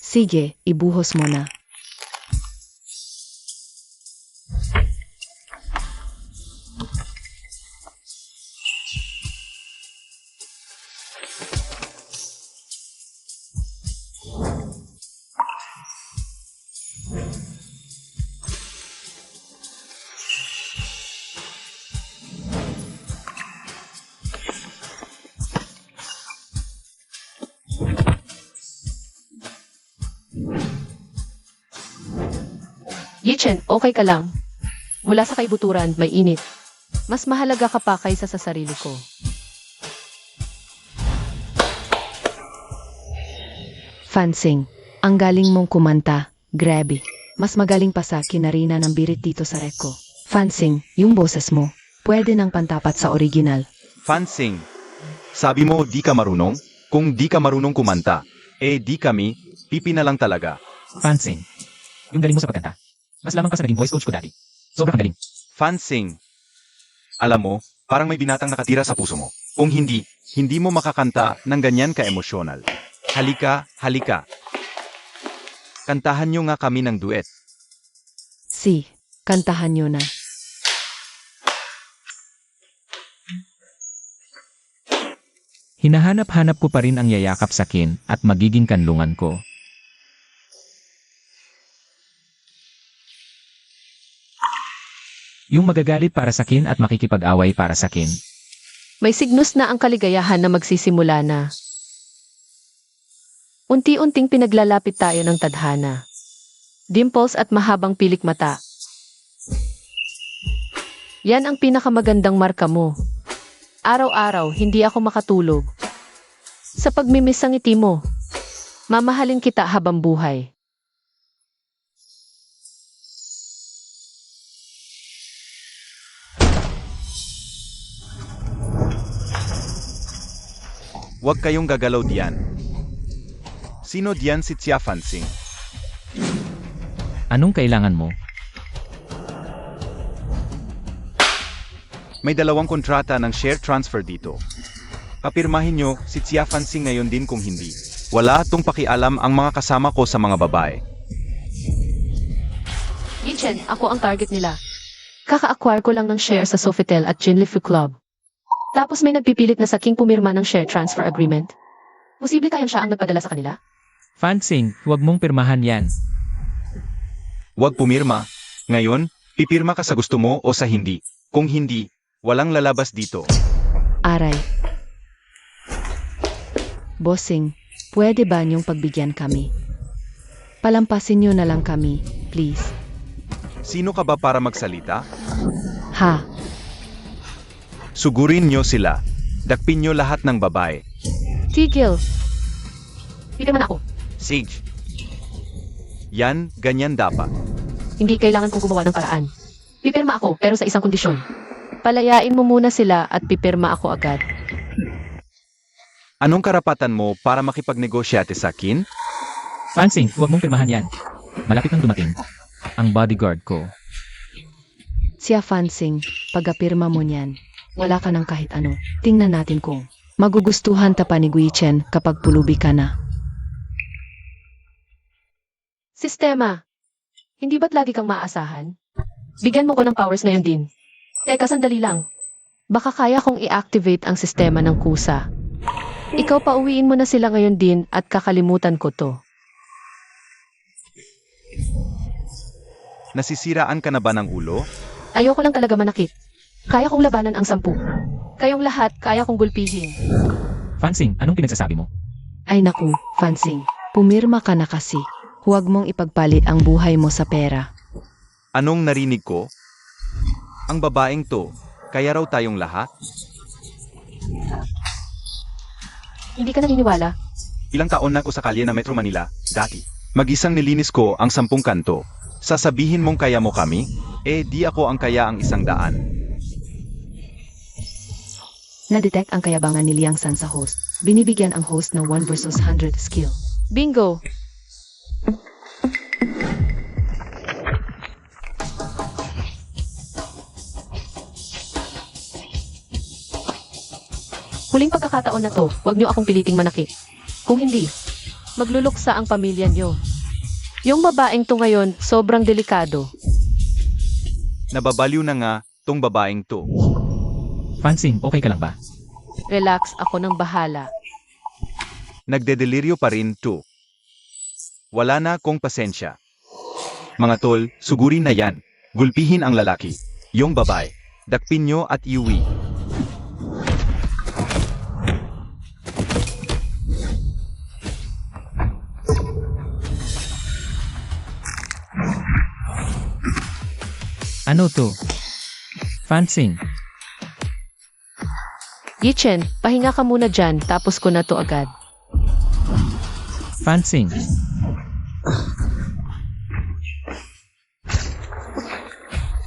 Sige, ibuhos mo na. Yichen, okay ka lang. Mula sa kaibuturan, may init. Mas mahalaga ka pa kaysa sa sarili ko. Fansing, ang galing mong kumanta. Grabe. Mas magaling pa sa kinarina ng birit dito sa reko. Fansing, yung boses mo. Pwede nang pantapat sa original. Fansing, sabi mo di ka marunong? Kung di ka marunong kumanta, di kami, pipi na lang talaga. Fansing, yung galing mo sa pagkanta. Mas lamang ka sa naging voice coach ko dati. Sobrang galing. Fansing, alam mo, parang may binatang nakatira sa puso mo. Kung hindi, hindi mo makakanta ng ganyan ka-emosyonal. Halika, halika. Kantahan nyo nga kami ng duet. Kantahan nyo na. Hinahanap-hanap ko pa rin ang yayakap sa akin at magiging kanlungan ko. Yung magagalit para sa akin at makikipag-away para sa akin. May signus na ang kaligayahan na magsisimula na. Unti-unting pinaglalapit tayo ng tadhana. Dimples at mahabang pilik mata. Yan ang pinakamagandang marka mo. Araw-araw, hindi ako makatulog. Sa pagmimiss ang ngiti mo, mamahalin kita habang buhay. Huwag kayong gagalaw diyan. Sino diyan si Tia Fansing? Anong kailangan mo? May 2 kontrata ng share transfer dito. Papirmahin nyo si Tia Fansing ngayon din kung hindi. Wala tong pakialam ang mga kasama ko sa mga babae. Yichen, ako ang target nila. Kaka-acquire ko lang ng share sa Sofitel at Jinlifu Club. Tapos may nagpipilit na sa King pumirma ng share transfer agreement. Posible kayang siya ang nagpadala sa kanila? Fansing, huwag mong pirmahan yan. Huwag pumirma. Ngayon, pipirma ka sa gusto mo o sa hindi. Kung hindi, walang lalabas dito. Aray. Bossing, pwede ba niyong pagbigyan kami? Palampasin niyo na lang kami, please. Sino ka ba para magsalita? Ha? Sugurin nyo sila. Dakpin nyo lahat ng babae. Tigil. Hindi man ako. Sage. Yan, ganyan dapat. Hindi kailangan kong gumawa ng paraan. Pipirma ako, pero sa isang kondisyon. Palayain mo muna sila at pipirma ako agad. Anong karapatan mo para makipagnegosyate sa akin? Fansing, huwag mong pirmahan yan. Malapit nang dumating. Ang bodyguard ko. Siya Fansing, pagapirma mo niyan. Wala ka ng kahit ano. Tingnan natin kung magugustuhan ta pa ni Guichen kapag pulubi ka na. Sistema. Hindi ba't lagi kang maaasahan? Bigyan mo ko ng powers ngayon din. Teka, sandali lang. Baka kaya kong i-activate ang sistema ng kusa. Ikaw pa uwiin mo na sila ngayon din at kakalimutan ko to. Nasisiraan ka na ba ng ulo? Ayoko lang talaga manakit. Kaya kong labanan ang 10. Kayong lahat, kaya kong gulpihin. Fansing, anong pinagsasabi mo? Ay naku, Fansing, pumirma ka na kasi. Huwag mong ipagpalit ang buhay mo sa pera. Anong narinig ko? Ang babaeng to, kaya raw tayong lahat? Hindi ka naniniwala? Ilang taon na ako sa kalye na Metro Manila, dati. Mag-isang nilinis ko ang 10 kanto. Sasabihin mong kaya mo kami? Di ako ang kaya ang 100. Na-detect ang kayabangan ni Liang San sa host. Binibigyan ang host ng 1 versus 100 skill. Bingo! Huling pagkakataon na to, huwag niyo akong piliting manakit. Kung hindi, magluluksa ang pamilya niyo. Yung babaeng to ngayon, sobrang delikado. Nababaliw na nga tong babaeng to. Fansing, okay ka lang ba? Relax, ako nang bahala. Nagdedeliryo pa rin to. Wala na akong pasensya. Mga tol, sugurin na yan. Gulpihin ang lalaki. Yung babae. Dakpin nyo at iuwi. Ano to? Fansing. Yichen, pahinga ka muna dyan, tapos ko na to agad. Fansing.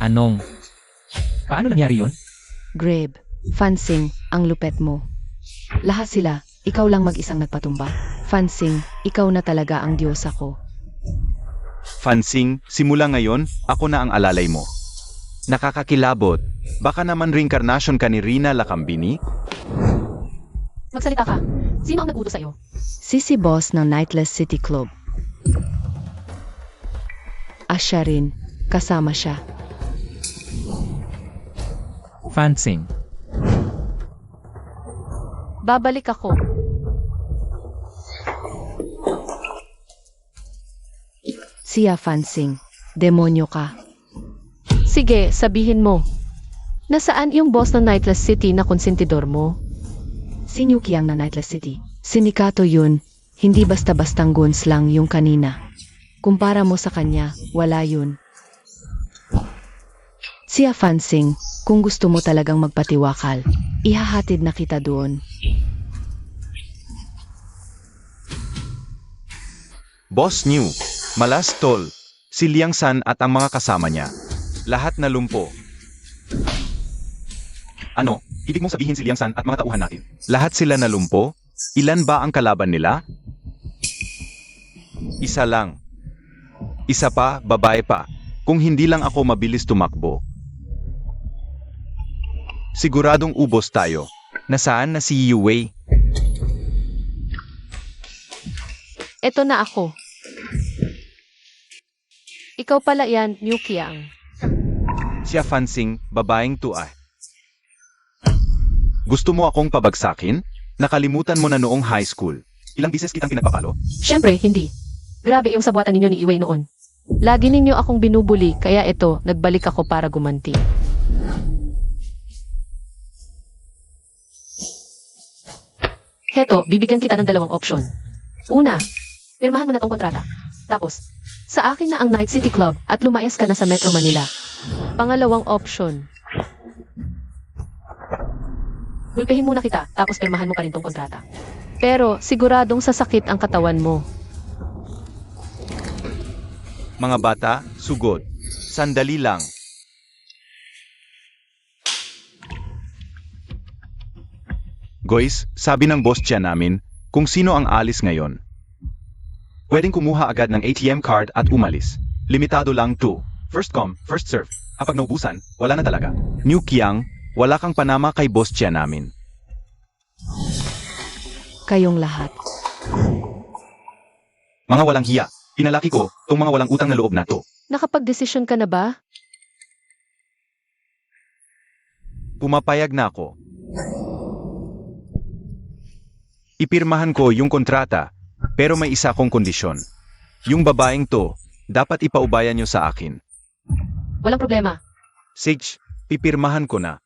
Anong? Paano nangyari yun? Grabe, Fansing, ang lupet mo. Lahat sila, ikaw lang mag-isang nagpatumba. Fansing, ikaw na talaga ang diyosa ko. Fansing, simula ngayon, ako na ang alalay mo. Nakakakilabot. Baka naman reincarnation ka ni Rina Lacambini? Magsalita ka. Sino ang nag-utos sa'yo? Si boss ng Nightless City Club. Siya rin, kasama siya. Fansing. Babalik ako. Siya Fansing, demonyo ka. Sige, sabihin mo. Nasaan yung boss ng Nightless City na konsentidor mo? Si New Qiang na Nightless City. Sinikato yun, hindi basta-bastang guns lang yung kanina. Kumpara mo sa kanya, wala yun. Siya Fansing, kung gusto mo talagang magpatiwakal, ihahatid na kita doon. Boss New, Malas Tol, si Liang San at ang mga kasama niya. Lahat na lumpo. Ano, ibig mong sabihin si Liang San at mga tauhan natin? Lahat sila na lumpo? Ilan ba ang kalaban nila? Isa lang. Isa pa, babae pa. Kung hindi lang ako mabilis tumakbo. Siguradong ubos tayo. Nasaan na si Yue? Eto na ako. Ikaw pala yan, New Qiang. Siya Fansing, babaeng tuay. Gusto mo akong pabagsakin? Nakalimutan mo na noong high school. Ilang bises kitang pinagpapalo? Siyempre, hindi. Grabe yung sabuatan ninyo ni Iway noon. Lagi ninyo akong binubuli, kaya ito, nagbalik ako para gumanti. Heto, bibigyan kita ng 2 opsyon. Una, pirmahan mo na tong kontrata. Tapos, sa akin na ang Night City Club at lumayas ka na sa Metro Manila. Pangalawang option. Gulpihin muna kita, tapos pirmahan mo pa rin tong kontrata. Pero, siguradong sasakit ang katawan mo. Mga bata, sugod. Sandali lang. Guys, sabi ng boss tiyan namin, kung sino ang alis ngayon. Pwedeng kumuha agad ng ATM card at umalis. Limitado lang to. First come, first serve. Kapag naubusan, wala na talaga. New Qiang, wala kang panama kay boss tiyan namin. Kayong lahat. Mga walang hiya. Pinalaki ko, tong mga walang utang na loob na to. Nakapag-desisyon ka na ba? Pumapayag na ako. Ipirmahan ko yung kontrata, pero may isa kong kondisyon. Yung babaeng to, dapat ipaubayan nyo sa akin. Walang problema. Sage, pipirmahan ko na.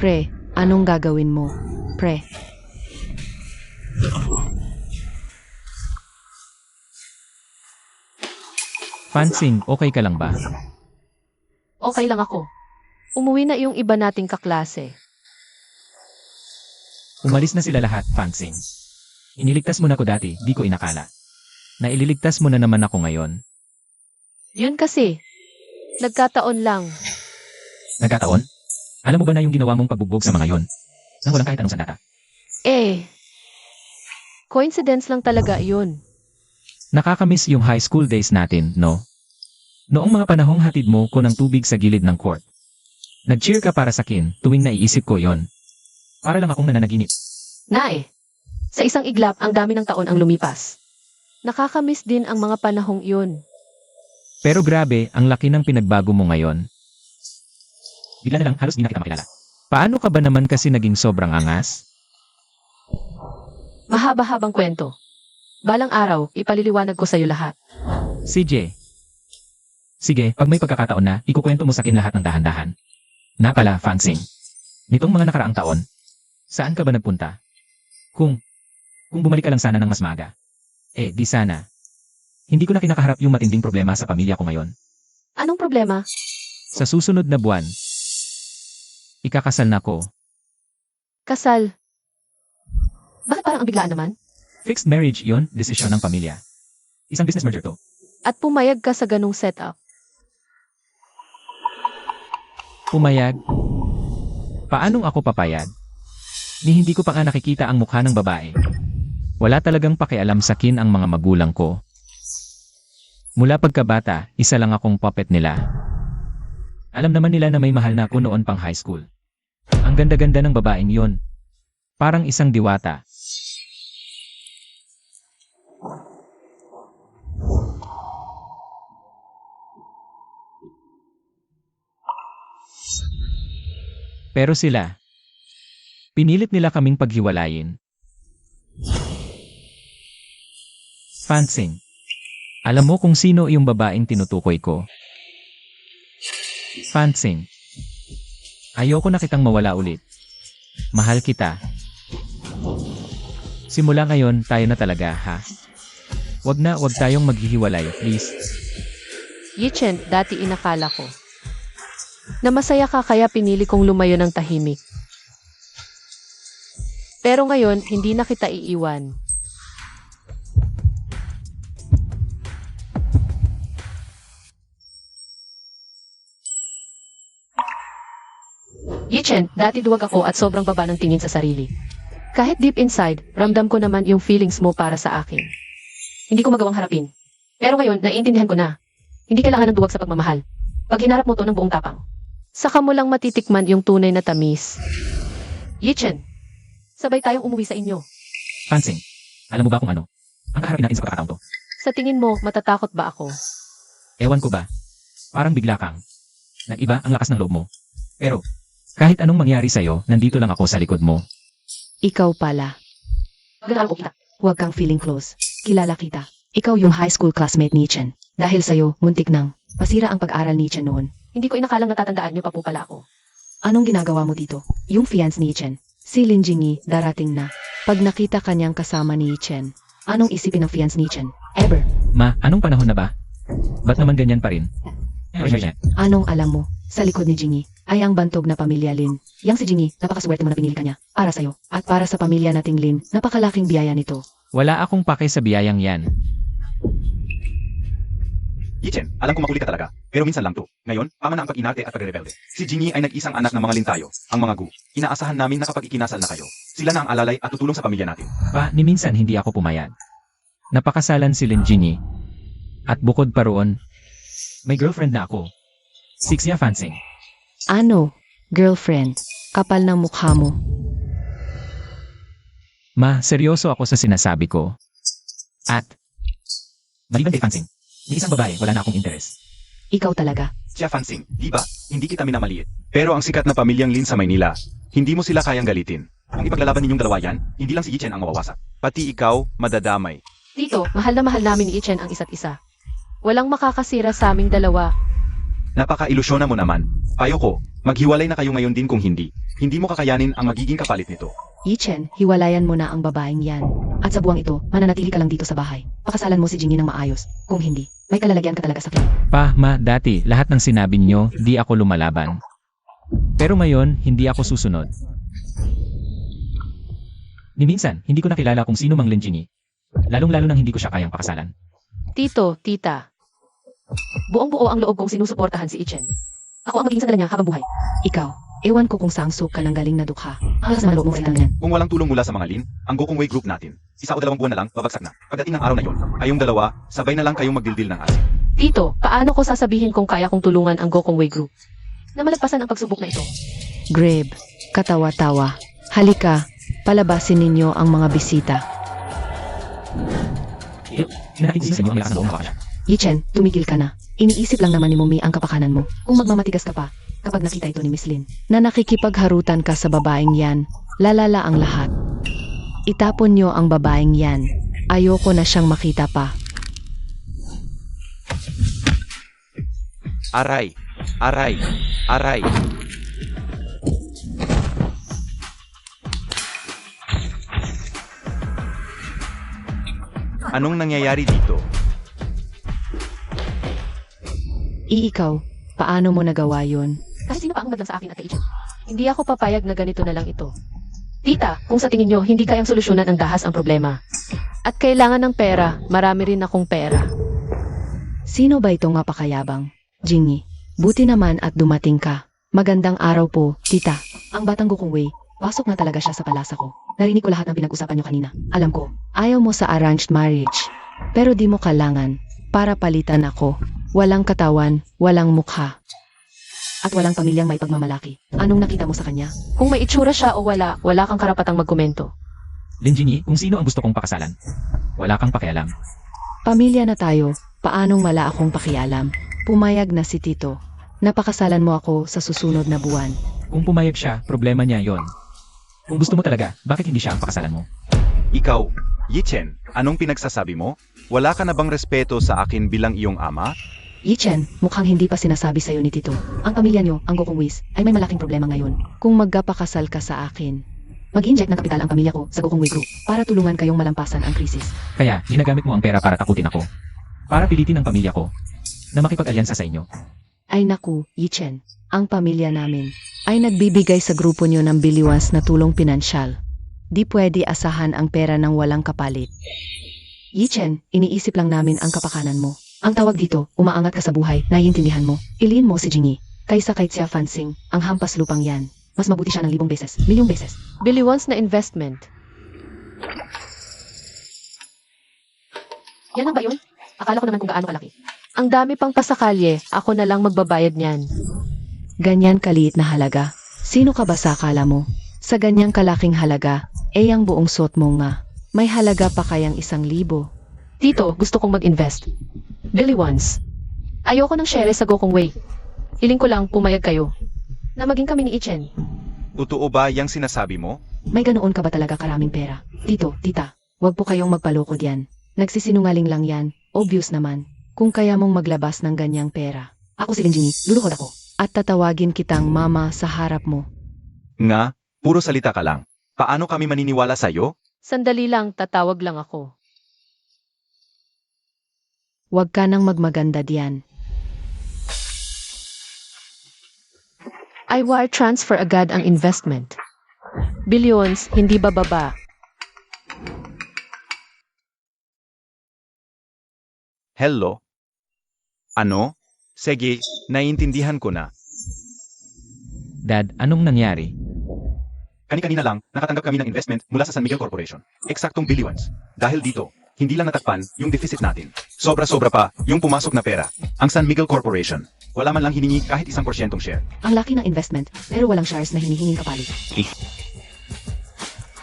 Pre, anong gagawin mo? Pre, Fansing, okay ka lang ba? Okay lang ako. Umuwi na yung iba nating kaklase. Umalis na sila lahat, Fansing. Iniligtas mo na ako dati, di ko inakala. Naililigtas mo na naman ako ngayon. Yun kasi. Nagkataon lang. Nagkataon? Alam mo ba na yung ginawa mong pagbugbog sa mga yon? Nang walang kahit anong sandata. Coincidence lang talaga yun. Nakakamiss yung high school days natin, no? Noong mga panahong hatid mo ko ng tubig sa gilid ng court. Nag-cheer ka para sa akin tuwing naiisip ko yon. Para lang akong nananaginip. Sa isang iglap, ang dami ng taon ang lumipas. Nakakamiss din ang mga panahong yun. Pero grabe, ang laki ng pinagbago mo ngayon. Bigla na lang, halos di na kita makilala. Paano ka ba naman kasi naging sobrang angas? Mahaba-habang kwento. Balang araw, ipaliliwanag ko sa'yo lahat. CJ. Sige, pag may pagkakataon na, ikukwento mo sa akin lahat ng dahan-dahan. Na pala, Fansing. Nitong mga nakaraang taon, saan ka ba nagpunta? Kung bumalik ka lang sana ng mas maaga. Di sana. Hindi ko na kinakaharap yung matinding problema sa pamilya ko ngayon. Anong problema? Sa susunod na buwan, ikakasal na ko. Kasal. Bakit parang ang biglaan naman? Fixed marriage yon, desisyon ng pamilya. Isang business merger to. At pumayag ka sa ganung setup. Pumayag? Paanong ako papayag? Ni hindi ko pa nga nakikita ang mukha ng babae. Wala talagang pakialam sa akin ang mga magulang ko. Mula pagkabata, isa lang akong puppet nila. Alam naman nila na may mahal na ako noon pang high school. Ang ganda-ganda ng babaeng yon. Parang isang diwata. Pero sila, pinilit nila kaming paghiwalayin. Fansing, alam mo kung sino yung babaeng tinutukoy ko? Fansing, ayoko na kitang mawala ulit. Mahal kita. Simula ngayon, tayo na talaga, ha? Wag tayong maghihiwalay, please. Yichen, dati inakala ko na masaya ka kaya pinili kong lumayo ng tahimik. Pero ngayon, hindi na kita iiwan. Yichen, dati duwag ako at sobrang baba ng tingin sa sarili. Kahit deep inside, ramdam ko naman yung feelings mo para sa akin. Hindi ko magawang harapin. Pero ngayon, naiintindihan ko na. Hindi kailangan ng duwag sa pagmamahal. Pag hinarap mo to ng buong tapang, saka mo lang matitikman yung tunay na tamis. Yichen, sabay tayong umuwi sa inyo. Fansing, alam mo ba kung ano? Ang kaharapin natin sa pagkakataon to. Sa tingin mo, matatakot ba ako? Ewan ko ba? Parang bigla kang. Nag-iba ang lakas ng loob mo. Pero, kahit anong mangyari sa'yo, nandito lang ako sa likod mo. ikaw pala. Ganaan ko kita. Huwag kang feeling close. Kilala kita. Ikaw yung high school classmate ni Chen. Dahil sa'yo, muntik nang masira ang pag-aral ni Chen noon. Hindi ko inakalang natatandaan niyo pa po pala ako. Anong ginagawa mo dito? Yung fiance ni Chen, si Lin Jingyi, darating na. Pag nakita kanyang kasama ni Chen, anong isipin ng fiance ni Chen? Ever. Ma, anong panahon na ba? Ba't naman ganyan pa rin? Anong alam mo? Sa likod ni Jingyi ay ang bantog na pamilya Lin. Yang si Jingyi, napakaswerte mo na pinili kanya. Para sa'yo. At para sa pamilya nating Lin, napakalaking biyaya nito. Wala akong pake sa biyayang yan. Yichen, alam ko makuli ka talaga, pero minsan lang to. Ngayon, tama na ang pag-inarte at pagre-rebelde. Si Jingyi ay nag-isang anak ng mga lintayo, ang mga gu. Inaasahan namin na kapag ikinasal na kayo, sila na ang alalay at tutulong sa pamilya natin. Pa, ni minsan hindi ako pumayag. Napakasalan si Lin Jingyi. At bukod pa roon, may girlfriend na ako. Sixia Fansing. Ano? Girlfriend? Kapal ng mukha mo. Ma, seryoso ako sa sinasabi ko. At, maliban kay Fansing, ni isang babae wala na akong interes. Ikaw talaga. Siya Fansing, di ba? Hindi kita minamaliit. Pero ang sikat na pamilyang Lin sa Maynila, hindi mo sila kayang galitin. Kung ipaglalaban ninyong dalawa yan, hindi lang si Yichen ang mawawasak. Pati ikaw, madadamay. Tito, mahal na mahal namin ni Yichen ang isa't isa. Walang makakasira sa aming dalawa. napaka-ilusyona mo naman. Payo ko, maghiwalay na kayo ngayon din kung hindi. Hindi mo kakayanin ang magiging kapalit nito. Yichen, hiwalayan mo na ang babaeng yan. At sa buwang ito, mananatili ka lang dito sa bahay. Pakasalan mo si Jingy ng maayos. Kung hindi, may kalalagyan ka talaga sa akin. Pa, ma, dati, lahat ng sinabi niyo, di ako lumalaban. Pero ngayon, hindi ako susunod. Ni minsan, hindi ko nakilala kung sino mang Linjini. Lalong-lalo nang hindi ko siya kayang pakasalan. Tito, tita. Buong-buo ang loob kong sinusuportahan si Ichen. Ako ang magiging sandala niya habang buhay. Ikaw, ewan ko kung saang ka ng galing na dukha. Ang lakas naman loob mo sa ganyan. Kung walang tulong mula sa mga Lin, ang Gokong Wei group natin, 1 o 2 buwan na lang, babagsak na. Pagdating ng araw na yon, kayong dalawa, sabay na lang kayong magdildil ng asin. Tito, paano ko sasabihin kung kaya kong tulungan ang Gokong Wei Group na malagpasan ang pagsubok na ito? Grib, katawa-tawa. Halika, palabasin ninyo ang mga bisita. Nakikita sa inyo ang lakas ng loob mo siya. Yichen, tumigil ka na. Iniisip lang naman ni Mumi ang kapakanan mo. Kung magmamatigas ka pa, kapag nakita ito ni Miss Lin, na nakikipagharutan ka sa babaeng yan, lalala ang lahat. Itapon nyo ang babaeng yan. Ayoko na siyang makita pa. Aray! Aray! Aray! Anong nangyayari dito? Ikaw, paano mo nagawa yun? Kasi sino pa ang madlang sa akin at kay Ichen? Hindi ako papayag na ganito na lang ito. Tita, kung sa tingin nyo hindi kayang solusyonan ang dahas ang problema. At kailangan ng pera, marami rin akong pera. Sino ba itong mapakayabang? Jingy, buti naman at dumating ka. Magandang araw po, tita. Ang batang Gokong Wei, pasok na talaga siya sa palasa ko. Narinig ko lahat ng pinag-usapan nyo kanina. Alam ko, ayaw mo sa arranged marriage. Pero di mo kailangan, para palitan ako. Walang katawan, walang mukha. At walang pamilyang may pagmamalaki. Anong nakita mo sa kanya? Kung may itsura siya o wala, wala kang karapatang magkomento. Linjini, kung sino ang gusto kong pakasalan. Wala kang pakialam. Pamilya na tayo, paanong wala akong pakialam? Pumayag na si Tito. Napakasalan mo ako sa susunod na buwan. Kung pumayag siya, problema niya yon. Kung gusto mo talaga, bakit hindi siya ang pakasalan mo? Ikaw, Yichen, anong pinagsasabi mo? Wala ka na bang respeto sa akin bilang iyong ama? Yichen, mukhang hindi pa sinasabi sa'yo ni Tito. Ang pamilya nyo, ang Gokong Weis, ay may malaking problema ngayon. Kung magkapakasal ka sa akin, mag-inject ng kapital ang pamilya ko sa Gokong Wei Group para tulungan kayong malampasan ang krisis. Kaya, ginagamit mo ang pera para takutin ako. Para pilitin ang pamilya ko na makipag-alyansa sa inyo. Ay naku, Yichen, ang pamilya namin ay nagbibigay sa grupo nyo ng biliwans na tulong pinansyal. Di pwede asahan ang pera ng walang kapalit. Yichen, iniisip lang namin ang kapakanan mo. Ang tawag dito, umaangat ka sa buhay, naiintindihan mo. Iliin mo si Jingy, kaysa kay Xia Fansing, ang hampas lupang yan. Mas mabuti siya ng 1,000 beses, milyong beses. Biliwans na investment. Yan ang ba yun? Akala ko naman kung gaano kalaki. Ang dami pang pasakalye, ako na lang magbabayad niyan. Ganyan kaliit na halaga. Sino ka ba sa akala mo? Sa ganyang kalaking halaga, ang buong suot mo nga. May halaga pa kayang 1,000. Tito, gusto kong mag-invest. Biliwans. Ayoko ng share sa Gokong Wei. Hiling ko lang pumayag kayo na maging kami ni Ichen. Totoo ba yang sinasabi mo? May ganoon ka ba talaga karaming pera? Tito, tita, wag po kayong magpaloko diyan. Nagsisinungaling lang yan, obvious naman. Kung kaya mong maglabas ng ganyang pera. Ako si Linjini, luluhod ako. At tatawagin kitang mama sa harap mo. Nga, puro salita ka lang. Paano kami maniniwala sa'yo? Sandali lang, tatawag lang ako. Wag ka nang magmaganda diyan. I wire transfer agad ang investment. Billions, hindi bababa. Hello? Ano? Sige, naiintindihan ko na. Dad, anong nangyari? Kani-kanina lang, nakatanggap kami ng investment mula sa San Miguel Corporation. Eksaktong billions. Dahil dito, hindi lang natakpan yung deficit natin. Sobra-sobra pa yung pumasok na pera. Ang San Miguel Corporation, wala man lang hiningi kahit 1% share. Ang laki ng investment, pero walang shares na hinihinging kapalit.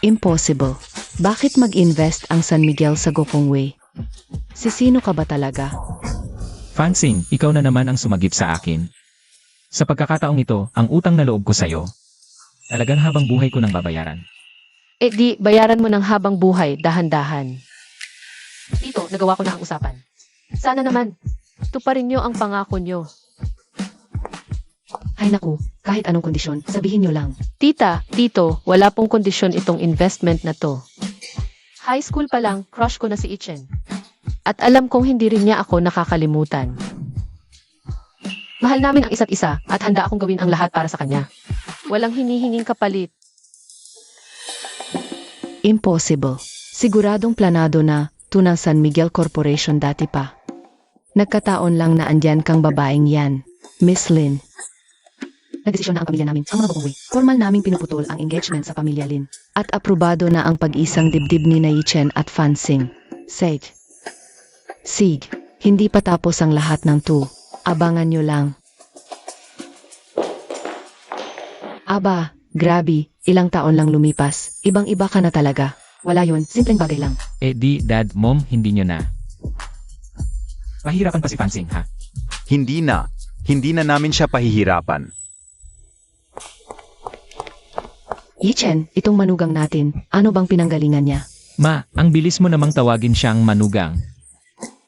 Impossible. Bakit mag-invest ang San Miguel sa Gokong Wei? Sino ka ba talaga? Fansing, ikaw na naman ang sumagip sa akin. Sa pagkakataong ito, ang utang na loob ko sa'yo, talagang habang buhay ko nang babayaran. Eh di, bayaran mo ng habang buhay, dahan-dahan. Tito, nagawa ko na ang usapan. Sana naman, tuparin nyo ang pangako nyo. Ay naku, kahit anong kondisyon, sabihin nyo lang. Tita, tito, wala pong kondisyon itong investment na to. High school pa lang, crush ko na si Ichen. At alam kong hindi rin niya ako nakakalimutan. Mahal namin ang isa't isa at handa akong gawin ang lahat para sa kanya. Walang hinihinging kapalit. Impossible. Siguradong planado na, tunang San Miguel Corporation dati pa. Nagkataon lang na andyan kang babaeng yan, Miss Lin. Nagdesisyon na ang pamilya namin, ang mga bukuwi. Formal naming pinuputol ang engagement sa pamilya Lin. At aprobado na ang pag-isang dibdib ni Yichen at Fansing. Sage. Sig, hindi pa tapos ang lahat ng to. Abangan nyo lang. Aba, grabe, ilang taon lang lumipas. Ibang-iba ka na talaga. Wala yun, simpleng bagay lang. Eh di, dad, mom, hindi nyo na. Pahirapan pa si Fansing, ha? Hindi na. Hindi na namin siya pahihirapan. Yichen, itong manugang natin, ano bang pinanggalingan niya? Ma, ang bilis mo namang tawagin siyang manugang.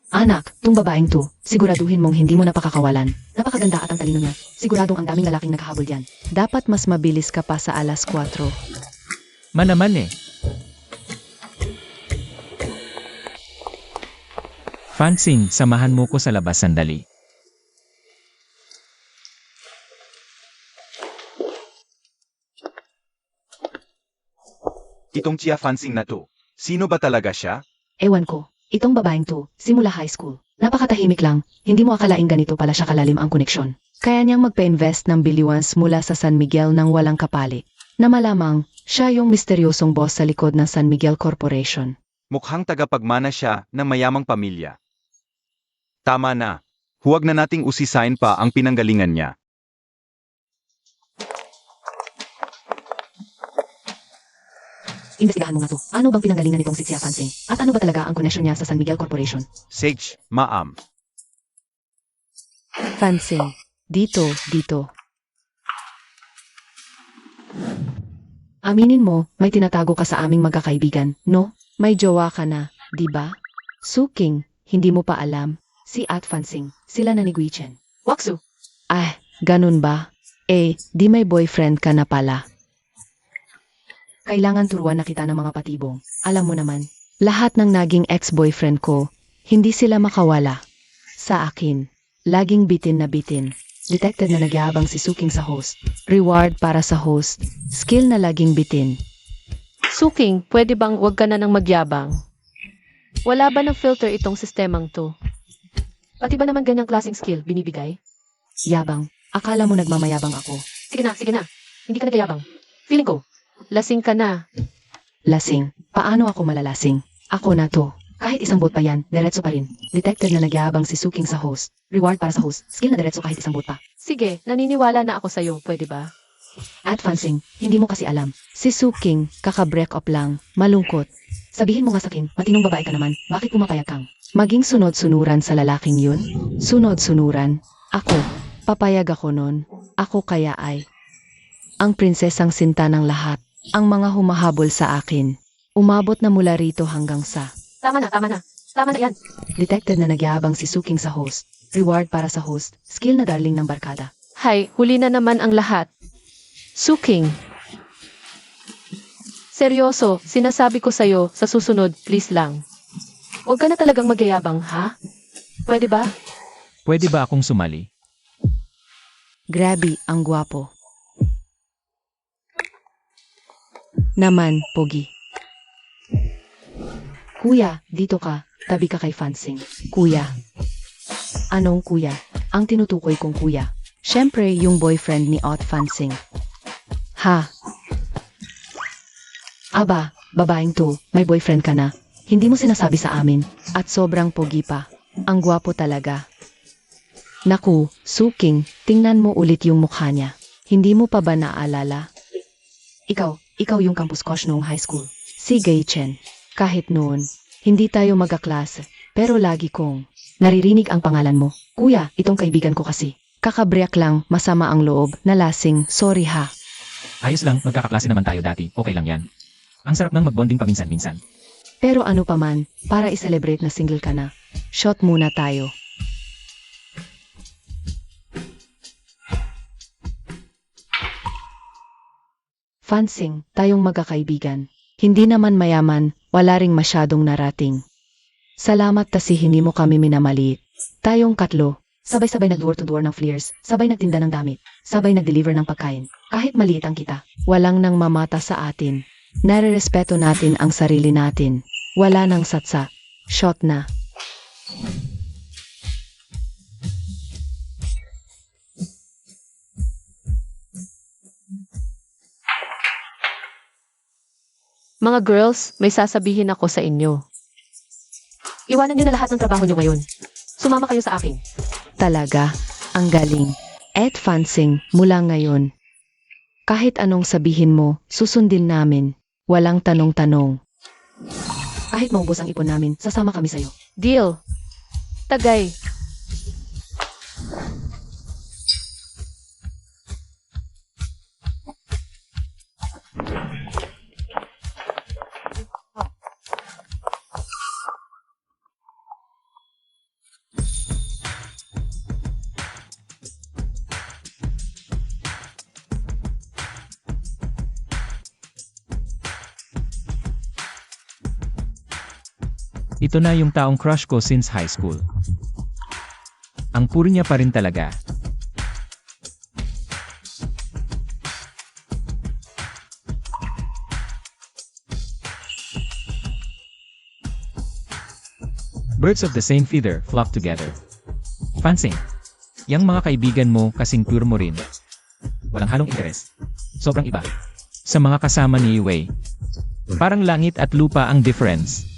Anak, tung babaeng to, siguraduhin mong hindi mo napakakawalan. Napakaganda at ang talino niya. Siguradong ang daming lalaking naghahabol diyan. Dapat mas mabilis ka pa sa alas 4. Ma naman eh. Fansing, samahan mo ko sa labas sandali. Itong Chia Fansing na to. Sino ba talaga siya? Ewan ko, itong babaeng to, simula high school. Napakatahimik lang, hindi mo akalaing ganito pala siya kalalim ang koneksyon. Kaya niyang magpa-invest ng biliwans mula sa San Miguel ng walang kapali. Na malamang, siya yung misteryosong boss sa likod ng San Miguel Corporation. Mukhang tagapagmana siya ng mayamang pamilya. Tama na. Huwag na nating usisain pa ang pinanggalingan niya. Imbestigahan mo nga to. Ano bang pinanggalingan nitong si Xia Fansing? At ano ba talaga ang koneksyon niya sa San Miguel Corporation? Sage, Maam. Fansing. Dito. Aminin mo, may tinatago ka sa aming magkakaibigan, no? May jowa ka na, di ba? Suking, hindi mo pa alam. Si At Fansing, sila na ni Guichen. Waksu, Ganun ba? Di may boyfriend ka na pala. Kailangan turuan na kita ng mga patibong. Alam mo naman, lahat ng naging ex-boyfriend ko, hindi sila makawala. Sa akin, laging bitin na bitin. Detected na nagyabang si Suking sa host. Reward para sa host. Skill na laging bitin. Suking, pwede bang wag ka na nang magyabang? Wala ba ng filter itong sistemang to? Pati ba naman ganyang klaseng skill binibigay? Yabang. Akala mo nagmamayabang ako. Sige na. Hindi ka nagyayabang. Feeling ko, lasing ka na. Lasing. Paano ako malalasing? Ako na to. Kahit isang boat pa yan, diretso pa rin. Detected na nagyabang si Suking sa host. Reward para sa host. Skill na diretso kahit isang boat pa. Sige, naniniwala na ako sa'yo, pwede ba? At Fansing, hindi mo kasi alam. Si Suking, kaka-break up lang, malungkot. Sabihin mo nga sa akin, matinong babae ka naman, bakit pumapayag kang? Maging sunod-sunuran sa lalaking yun? Sunod-sunuran? Ako, papayag ako nun. Ako kaya ay ang prinsesang sinta ng lahat. Ang mga humahabol sa akin. Umabot na mula rito hanggang sa... Tama na. Tama na yan. Detected na nagyabang si Suking sa host. Reward para sa host. Skill na darling ng barkada. Hay, huli na naman ang lahat. Suking. Seryoso, sinasabi ko sa'yo, sa susunod, please lang. Huwag ka na talagang magyayabang, ha? Pwede ba? Pwede ba akong sumali? Grabe, ang gwapo. Naman, Pogi. Kuya, dito ka. Tabi ka kay Fansing. Kuya. Anong kuya? Ang tinutukoy kong kuya. Siyempre, yung boyfriend ni Ot Fansing. Ha? Aba, babaeng to, may boyfriend ka na. Hindi mo sinasabi sa amin. At sobrang pogi pa. Ang gwapo talaga. Naku, Suking, tingnan mo ulit yung mukha niya. Hindi mo pa ba naalala? Ikaw yung campus crush noong high school. Si Gay Chen. Kahit noon, hindi tayo magkaklase, pero lagi kong naririnig ang pangalan mo. Kuya, itong kaibigan ko kasi. Kakabriak lang, masama ang loob, nalasing, sorry ha. Ayos lang, magkakaklase naman tayo dati, okay lang yan. Ang sarap ng magbonding paminsan-minsan. Pero ano pa man, para i-celebrate na single ka na. Shot muna tayo. Fansing, tayong magkakaibigan. Hindi naman mayaman, wala ring masyadong narating. Salamat kasi hindi mo kami minamaliit. Tayong katlo, sabay-sabay nag-door to door ng fleers, sabay nagtinda ng damit, sabay nag-deliver ng pagkain. Kahit maliit ang kita, walang nang mamata sa atin. Nare-respeto natin ang sarili natin. Wala nang satsa. Shot na. Mga girls, may sasabihin ako sa inyo. Iwanan niyo na lahat ng trabaho niyo ngayon. Sumama kayo sa akin. Talaga, ang galing. At Fansing, mula ngayon. Kahit anong sabihin mo, susundin namin. Walang tanong-tanong. Kahit maubos ang ipon namin, sasama kami sa'yo. Deal. Tagay. Ito na yung taong crush ko since high school. Ang puri niya pa rin talaga. Birds of the same feather flock together. Fansing. Yang mga kaibigan mo kasing pure mo rin. Walang halong interes. Sobrang iba. Sa mga kasama ni Wei. Parang langit at lupa ang difference.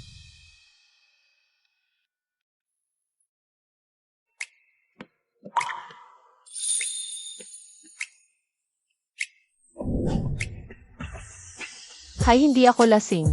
Hay, hindi ako lasing.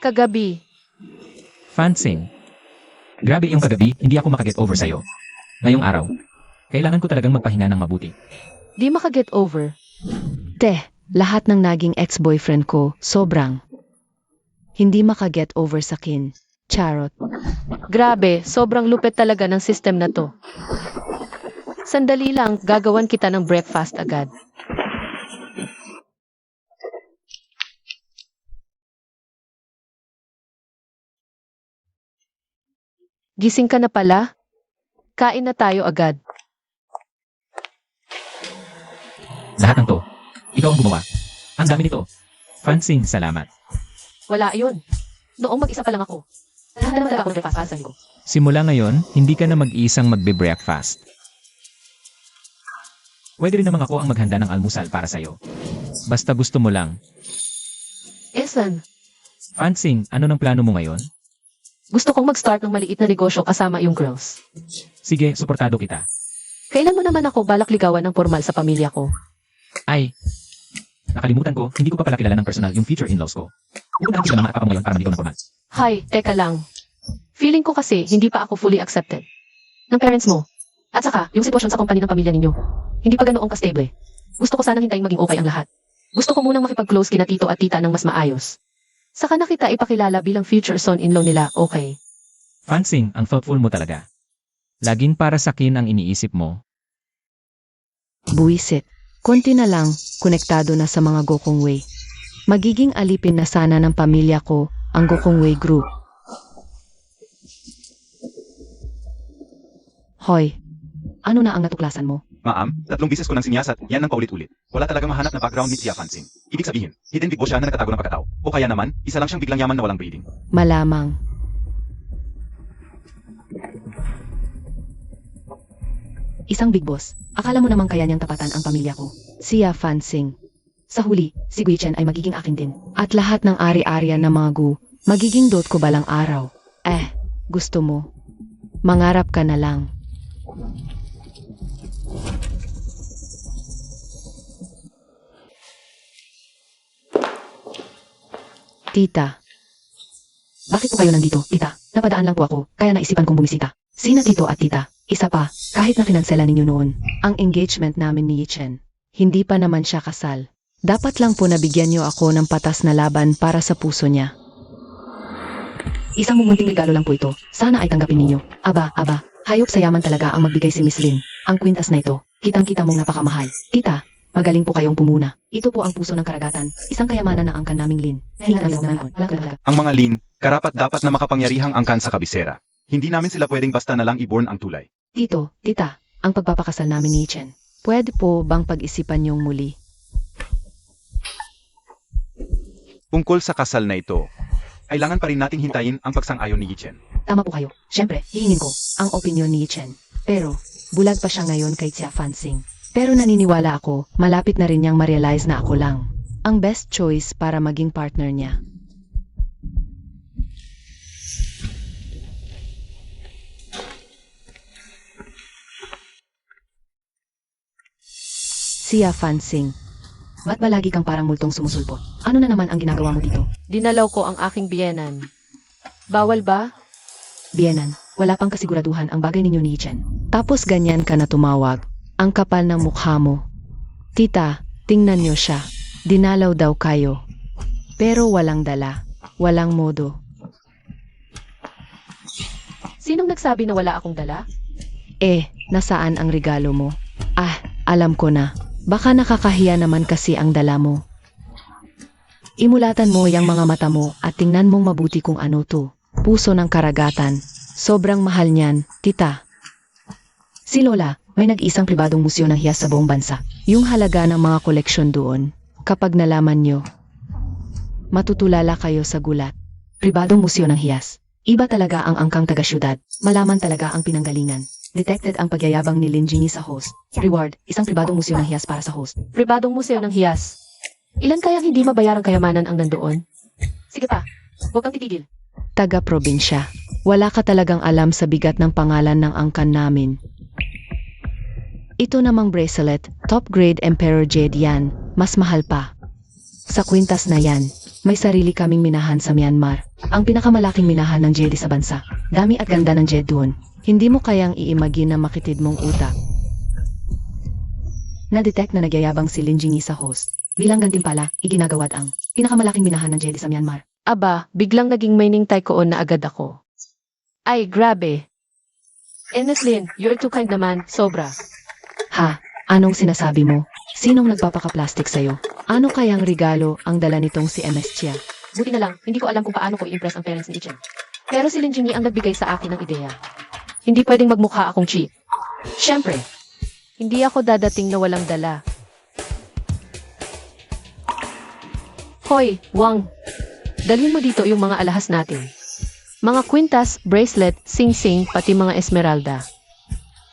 Kagabi, Fansing. Grabe yung kagabi, hindi ako makaget over sa'yo. Ngayong araw, kailangan ko talagang magpahinga ng mabuti. di makaget over. Teh, lahat ng naging ex-boyfriend ko, sobrang. Hindi makaget over sa kin. Charot. Grabe, sobrang lupit talaga ng system na to. Sandali lang, gagawan kita ng breakfast agad. Gising ka na pala? Kain na tayo agad. Lahat ng to, ikaw ang gumawa. Ang dami nito. Fansing, salamat. Wala yun. Noong mag-isa pa lang ako. Handa naman talaga ako ng breakfast para sa ko. Simula ngayon, hindi ka na mag-iisang magbe-breakfast. Pwede rin naman ako ang maghanda ng almusal para sa'yo. Basta gusto mo lang. Esan, Fansing, ano ng plano mo ngayon? gusto kong mag-start ng maliit na negosyo kasama yung girls. Sige, suportado kita. Kailan mo naman ako balak ligawan ng formal sa pamilya ko? Ay, nakalimutan ko, hindi ko pa pala kilala ng personal yung future in-laws ko. Pupuntahan ko sila mga papa mo ngayon para maligaw ng formal. Hay, teka lang. Feeling ko kasi hindi pa ako fully accepted. Ng parents mo. At saka, yung sitwasyon sa company ng pamilya ninyo. Hindi pa ganoong ka-stable. Gusto ko sanang hintayin maging okay ang lahat. Gusto ko munang makipag-close kina tito at tita ng mas maayos. Saka na kita ipakilala bilang future son-in-law nila, okay? Fansing, ang thoughtful mo talaga. Laging para sa akin ang iniisip mo. Buwisit. Konti na lang, konektado na sa mga Gokong Wei. Magiging alipin na sana ng pamilya ko ang Gokong Wei Group. Hoy, ano na ang natuklasan mo? Ma'am, 3 bisis ko nang sinyasat, yan ang paulit-ulit. Wala talagang mahanap na background ni Tia Fansing. Ibig sabihin, hidden big boss siya na nagtatago ng pagkatao. O kaya naman, isa lang siyang biglang yaman na walang breeding. Malamang. Isang big boss. Akala mo naman kaya niyang tapatan ang pamilya ko. Siya Fansing. Sa huli, si Gui Chen ay magiging akin din. At lahat ng ari-arian ng mga gu, magiging dot ko balang araw. Gusto mo. Mangarap ka na lang. Tita. Bakit po kayo nandito, tita? Napadaan lang po ako, kaya naisipan kong bumisita. Sina tito at tita? Isa pa, kahit na kinansela ninyo noon, ang engagement namin ni Yichen. Hindi pa naman siya kasal. Dapat lang po nabigyan niyo ako ng patas na laban para sa puso niya. Isang mumunting regalo lang po ito. Sana ay tanggapin ninyo. Aba, hayop sa yaman talaga ang magbigay si Miss Lin. Ang kwintas na ito, kitang-kita mong napakamahal. Tita, magaling po kayong pumuna. Ito po ang puso ng karagatan, isang kayamanan na angkan naming Lin. Ang mga Lin, karapat-dapat na makapangyarihang angkan sa kabisera. Hindi namin sila pwedeng basta na lang i-born ang tulay. Tito, tita, ang pagpapakasal namin ni Yichen. Pwede po bang pag-isipan niyong muli? Tungkol sa kasal na ito, kailangan pa rin nating hintayin ang pagsang-ayon ni Yichen. Tama po kayo. Siyempre, hihingin ko ang opinyon ni Yichen. Pero, bulag pa siya ngayon kay Xia Fanxing. Pero naniniwala ako, malapit na rin niyang ma-realize na ako lang ang best choice para maging partner niya. Xia Fanxing, ba't ba lagi kang parang multong sumusulpot? Ano na naman ang ginagawa mo dito? Dinalaw ko ang aking biyenan. Bawal ba? Bienan, wala pang kasiguraduhan ang bagay ninyo ni Yichen. Tapos ganyan ka na tumawag. Ang kapal ng mukha mo. Tita, tingnan niyo siya. Dinalaw daw kayo. Pero walang dala. Walang modo. Sinong nagsabi na wala akong dala? Nasaan ang regalo mo? Alam ko na. Baka nakakahiya naman kasi ang dala mo. Imulatan mo yang mga mata mo at tingnan mong mabuti kung ano to. Puso ng karagatan. Sobrang mahal niyan, tita. Si Lola, may nag-isang pribadong museo ng hiyas sa buong bansa. Yung halaga ng mga koleksyon doon, kapag nalaman nyo, matutulala kayo sa gulat. Pribadong museo ng hiyas. Iba talaga ang angkang taga-syudad. Malaman talaga ang pinanggalingan. Detected ang pagyayabang ni Lin Jingyi sa host. Reward, isang pribadong museo ng hiyas para sa host. Pribadong museo ng hiyas. Ilan kayang hindi mabayarang kayamanan ang nandoon? Sige pa, huwag kang titigil. Taga-probinsya. Wala ka talagang alam sa bigat ng pangalan ng angkan namin. Ito namang bracelet, top grade Emperor Jade yan, mas mahal pa. Sa kwintas na yan, may sarili kaming minahan sa Myanmar. Ang pinakamalaking minahan ng Jade sa bansa. Dami at ganda ng Jade doon. Hindi mo kayang iimagine na makitid mong utak. Na-detect na nagyayabang si Lin Jingyi sa host. Bilang gantimpala, iginagawad ang pinakamalaking minahan ng Jade sa Myanmar. Aba, biglang naging may ningtay koon na agad ako. Ay, grabe. Miss Lin, you're too kind naman, sobra. Ha? Anong sinasabi mo? Sinong nagpapaka-plastic sa'yo? Ano kayang regalo ang dala nitong si MS Chia? Buti na lang, hindi ko alam kung paano ko i-impress ang parents ni Yichen. Pero si Lin Jingyi ang nagbigay sa akin ng ideya. Hindi pwedeng magmukha akong cheap. Siyempre, hindi ako dadating na walang dala. Hoy, Wang. Dalhin mo dito yung mga alahas natin. Mga kwintas, bracelet, sing-sing, pati mga esmeralda.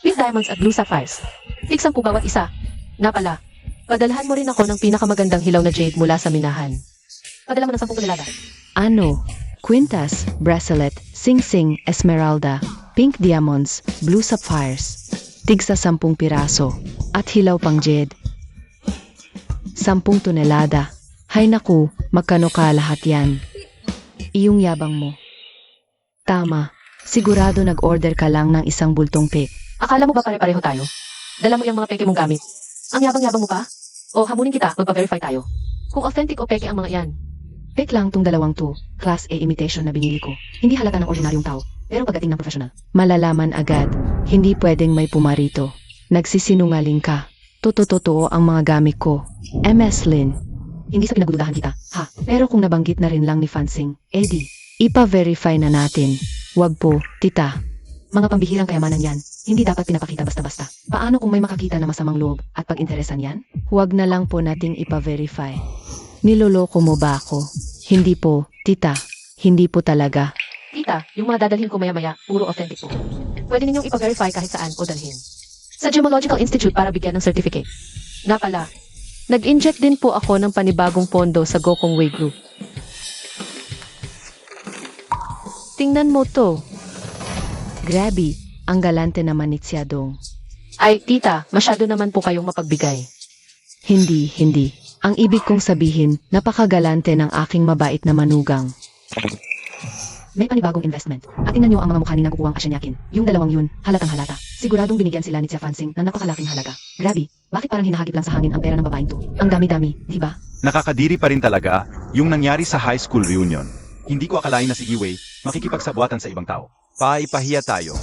With diamonds at blue sapphires. Tig-10 bawat isa. Nga pala, padalhan mo rin ako ng pinakamagandang hilaw na jade mula sa minahan. Padala mo ng 10 tonelada. Ano? Quintas, bracelet, sing-sing, esmeralda, pink diamonds, blue sapphires. Tigsa 10 piraso. At hilaw pang jade. 10 tonelada. Hay naku, magkano ka lahat yan? Iyong yabang mo. Tama. Sigurado nag-order ka lang ng isang bultong pek. Akala mo ba pare-pareho tayo? Dala mo yung mga peke mong gamit. Ang yabang-yabang mo pa? O hamunin kita, magpa-verify tayo. Kung authentic o peke ang mga yan. Pek lang tong dalawang to. Class A imitation na binili ko. Hindi halata ng ordinaryong tao. Pero pagdating ng professional, malalaman agad. Hindi pwedeng may pumarito. Nagsisinungaling ka. Totoo ang mga gamit ko. MS Lin. Hindi sa pinagududahan kita, ha? Pero kung nabanggit na rin lang ni Fanxing, Eddie, ipa-verify na natin. Wag po, tita. Mga pambihirang kayamanan yan, hindi dapat pinapakita basta-basta. Paano kung may makakita na masamang loob at pag-interesan yan? Huwag na lang po nating ipa-verify. Niloloko mo ba ako? Hindi po, tita. Hindi po talaga. Tita, yung mga dadalhin ko maya-maya, puro authentic po. Pwede ninyong ipa-verify kahit saan o dalhin. Sa Gemological Institute para bigyan ng certificate. Nga pala, nag-inject din po ako ng panibagong pondo sa Gokong Wei Group. Tingnan mo to. Grabe, ang galante naman ni Xiaodong. Ay, tita, masyado naman po kayong mapagbigay. Hindi. Ang ibig kong sabihin, napakagalante ng aking mabait na manugang. may panibagong investment. At tingnan niyo ang mga mukha ni nakukuhang Asyanyakin. Yung dalawang yun, halatang halata. Siguradong binigyan sila ni Tia Fansing ng napakalaking halaga. Grabe, bakit parang hinahagip lang sa hangin ang pera ng babaeng to? Ang dami-dami, di ba? Nakakadiri pa rin talaga yung nangyari sa high school reunion. Hindi ko akalain na si Iwei makikipagsabuatan sa ibang tao. Paipahiya tayo.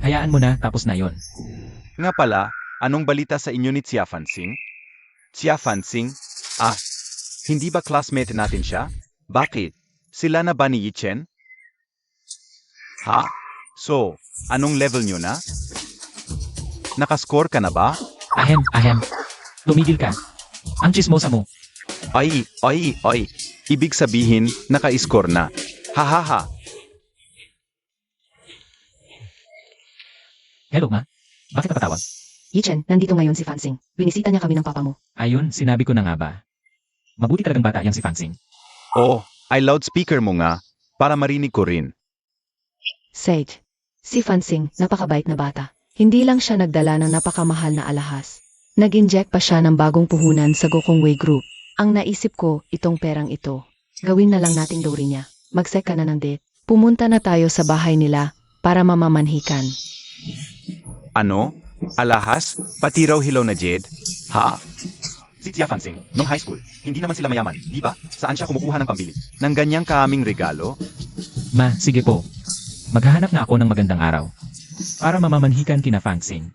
Hayaan mo na, tapos na yon. Nga pala, anong balita sa inyo ni Tia Fansing? Tia Fansing? Ah, hindi ba classmate natin siya? Bakit? Sila na ba ni Yichen? Ha? So, anong level nyo na? Nakascore ka na ba? Ahem. Tumigil ka. Ang chismosa mo. Ay. Ibig sabihin, naka-score na. Hahaha. Hello, ma. Bakit napatawag? Yichen, nandito ngayon si Fansing. Binisita niya kami ng papa mo. Ayun, sinabi ko na nga ba. Mabuti talagang bata yang si Fansing. Oo, ay loudspeaker mo nga, para marinig ko rin. Sage, si Fansing, napakabait na bata. Hindi lang siya nagdala ng napakamahal na alahas. Nag-inject pa siya ng bagong puhunan sa Gokongwei Group. Ang naisip ko, itong perang ito. Gawin na lang nating dowry niya. Mag-set ka na ng date. Pumunta na tayo sa bahay nila para mamamanhikan. Ano? Alahas? Pati raw hilaw na Jed? Ha? Si Tia Fansing, nung high school, hindi naman sila mayaman, di ba? Saan siya kumukuha ng pambili? Nang ganyang kaaming regalo? Ma, sige po. Maghahanap na ako ng magandang araw. Para mamamanhikan kina Fansing.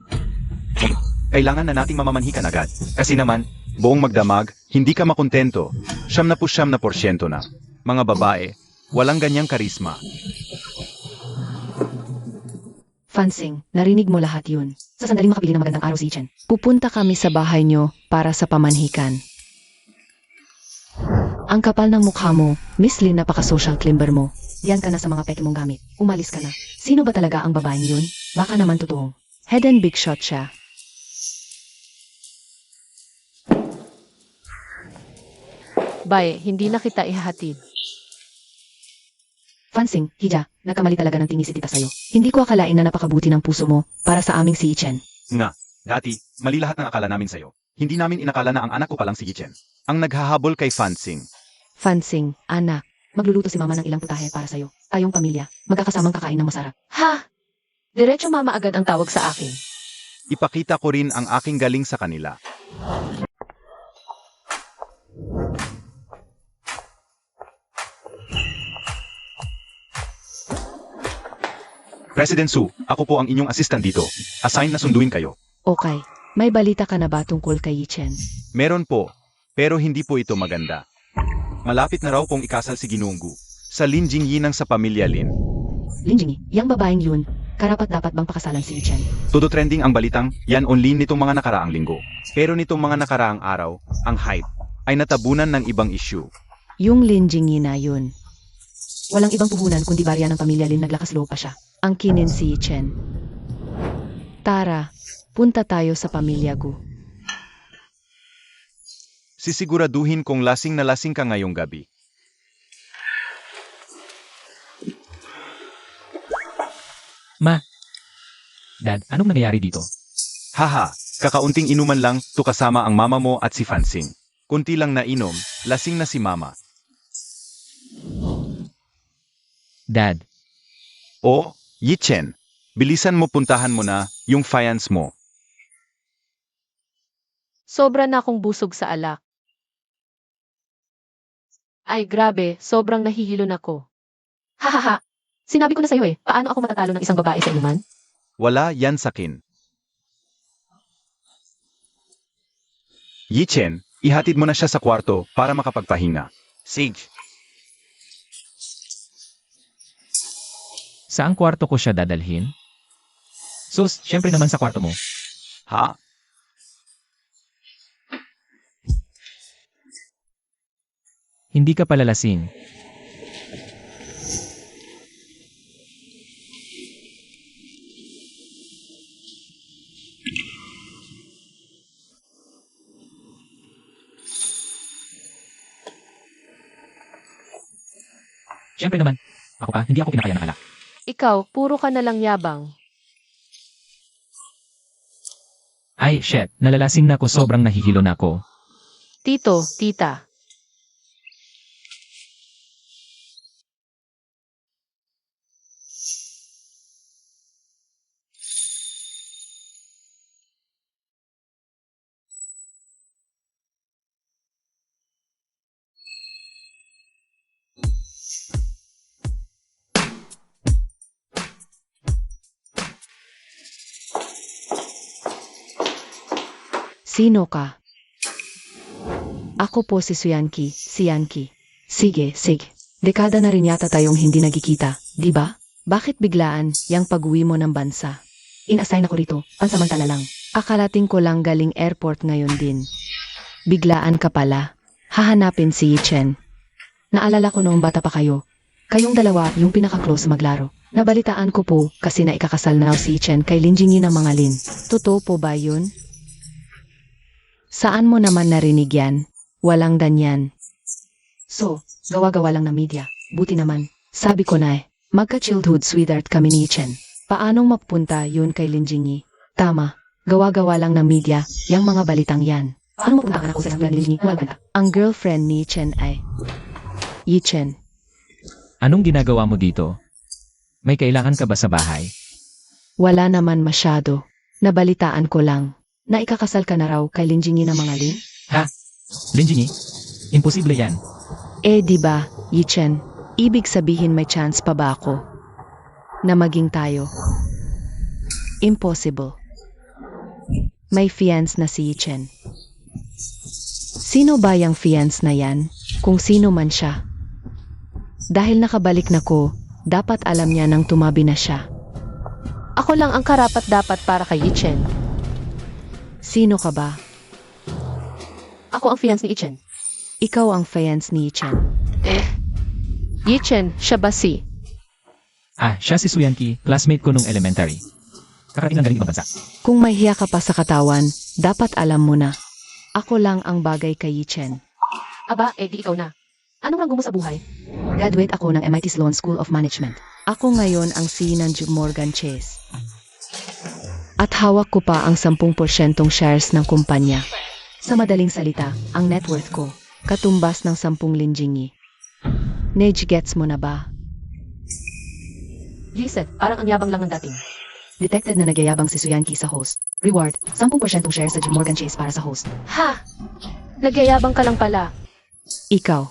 Kailangan na nating mamamanhikan agad. Kasi naman, buong magdamag, hindi ka makontento. 70% na. Mga babae, walang ganyang karisma. Fansing, narinig mo lahat yun. Sa sandaling makabili ng magandang araw si Chen. Pupunta kami sa bahay nyo para sa pamanhikan. Ang kapal ng mukha mo, Miss Lin, napaka-social climber mo. Yan ka na sa mga peke mong gamit. Umalis ka na. Sino ba talaga ang babaeng yun? Baka naman totoong. Head and big shot siya. Bae, hindi na kita ihahatid. Fansing, Hija, nagkamali talaga ng tingin si tita sa'yo. Hindi ko akalain na napakabuti ng puso mo para sa aming si Yichen. Nga, dati, mali lahat ng akala namin sa'yo. Hindi namin inakala na ang anak ko palang si Yichen. Ang naghahabol kay Fansing. Fansing, anak, magluluto si mama ng ilang putahe para sa'yo. Tayong pamilya, magkakasamang kakain ng masarap. Ha? Diretso mama agad ang tawag sa akin. Ipakita ko rin ang aking galing sa kanila. President Su, ako po ang inyong assistant dito. Assign na sunduin kayo. Okay, may balita ka na ba tungkol kay Yichen? Meron po, pero hindi po ito maganda. Malapit na raw pong ikasal si Ginunggu sa Lin Jingyinang sa pamilya Lin. Lin Jingyi, yang babaeng yun, karapat dapat bang pakasalan si Yichen? Todo trending ang balitang yan only nitong mga nakaraang linggo. Pero nitong mga nakaraang araw, ang hype ay natabunan ng ibang issue. Yung Lin Jingyi na yun. Walang ibang puhunan kundi barya ng pamilya Lin, naglakas loob pa siya. Ang kinin si Yichen. Tara, punta tayo sa pamilya Gu. Sisiguraduhin kong lasing na lasing ka ngayong gabi. Ma. Dad, anong nangyayari dito? Haha, kakaunting inuman lang to kasama ang mama mo at si Fansing. Kunti lang na inom, lasing na si mama. Dad, O, Yichen, bilisan mo puntahan mo na yung fiance mo. Sobra na akong busog sa alak. Ay grabe, sobrang nahihilo na ko. Hahaha, sinabi ko na sa'yo paano ako matatalo ng isang babae sa inuman? Wala yan sakin. Yichen, ihatid mo na siya sa kwarto para makapagpahinga. Sage. saang kwarto ko siya dadalhin? Sus, syempre naman sa kwarto mo. Ha? Hindi ka palalasing. Syempre naman. Ako pa, hindi ako kinakaya ng alak. Ikaw, puro ka na lang yabang. Ay, shit. Nalalasing na ako, sobrang nahihilo na ako. Tito, tita. Sino ka? Ako po si Suyanki, si Yanki. Sige. Dekada na rin yata tayong hindi nagkikita, di ba? Bakit biglaan yang pag-uwi mo ng bansa? In-assign ako rito, pansamantala lang. Akalating ko lang galing airport ngayon din. Biglaan ka pala. Hahanapin si Yichen. Naalala ko noong bata pa kayo. Kayong dalawa yung pinaka-close maglaro. Nabalitaan ko po kasi naikakasal na raw si Yichen kay Lin Jingyi ng mga Lin. Totoo po ba yun? Saan mo naman narinig yan? Walang ganyan. So, gawa-gawa lang ng media. Buti naman. Sabi ko na magka-childhood sweetheart kami ni Yichen. Paanong mapunta yun kay Lin Jingyi? Tama. Gawa-gawa lang ng media, yang mga balitang yan. Paano mapunta ka na kung sa Lin Jingyi? Ang girlfriend ni Yichen ay Yichen. Anong ginagawa mo dito? May kailangan ka ba sa bahay? Wala naman masyado. Nabalitaan ko lang. Na ikakasal ka na raw kay Lin Jingyi ng mga Lin? Ha? Lin Jingyi? Imposible yan. Di ba, Yichen? Ibig sabihin may chance pa ba ako na maging tayo? Impossible. May fiance na si Yichen. Sino ba yung fiance na yan? Kung sino man siya. Dahil nakabalik na ko, dapat alam niya nang tumabi na siya. Ako lang ang karapat-dapat para kay Yichen. Sino ka ba? Ako ang fiance ni Yichen. Ikaw ang fiance ni Yichen. Yichen, siya ba si? Siya si Suyanki, classmate ko nung elementary. Kakarating lang galing ibang bansa. Kung may hiya ka pa sa katawan, dapat alam mo na. Ako lang ang bagay kay Yichen. Aba, di ikaw na. Anong ranggo mo sa buhay? Graduate ako ng MIT Sloan School of Management. Ako ngayon ang CEO ng JP Morgan Chase. At hawak ko pa ang 10% shares ng kumpanya. Sa madaling salita, ang net worth ko, katumbas ng 10 Lin Jingyi. Nej gets mo na ba? Lisette, parang ang yabang lang ng dating. Detected na nagyayabang si Suyanki sa host. Reward, 10% shares sa JP Morgan Chase para sa host. Ha! Nagyayabang ka lang pala. Ikaw.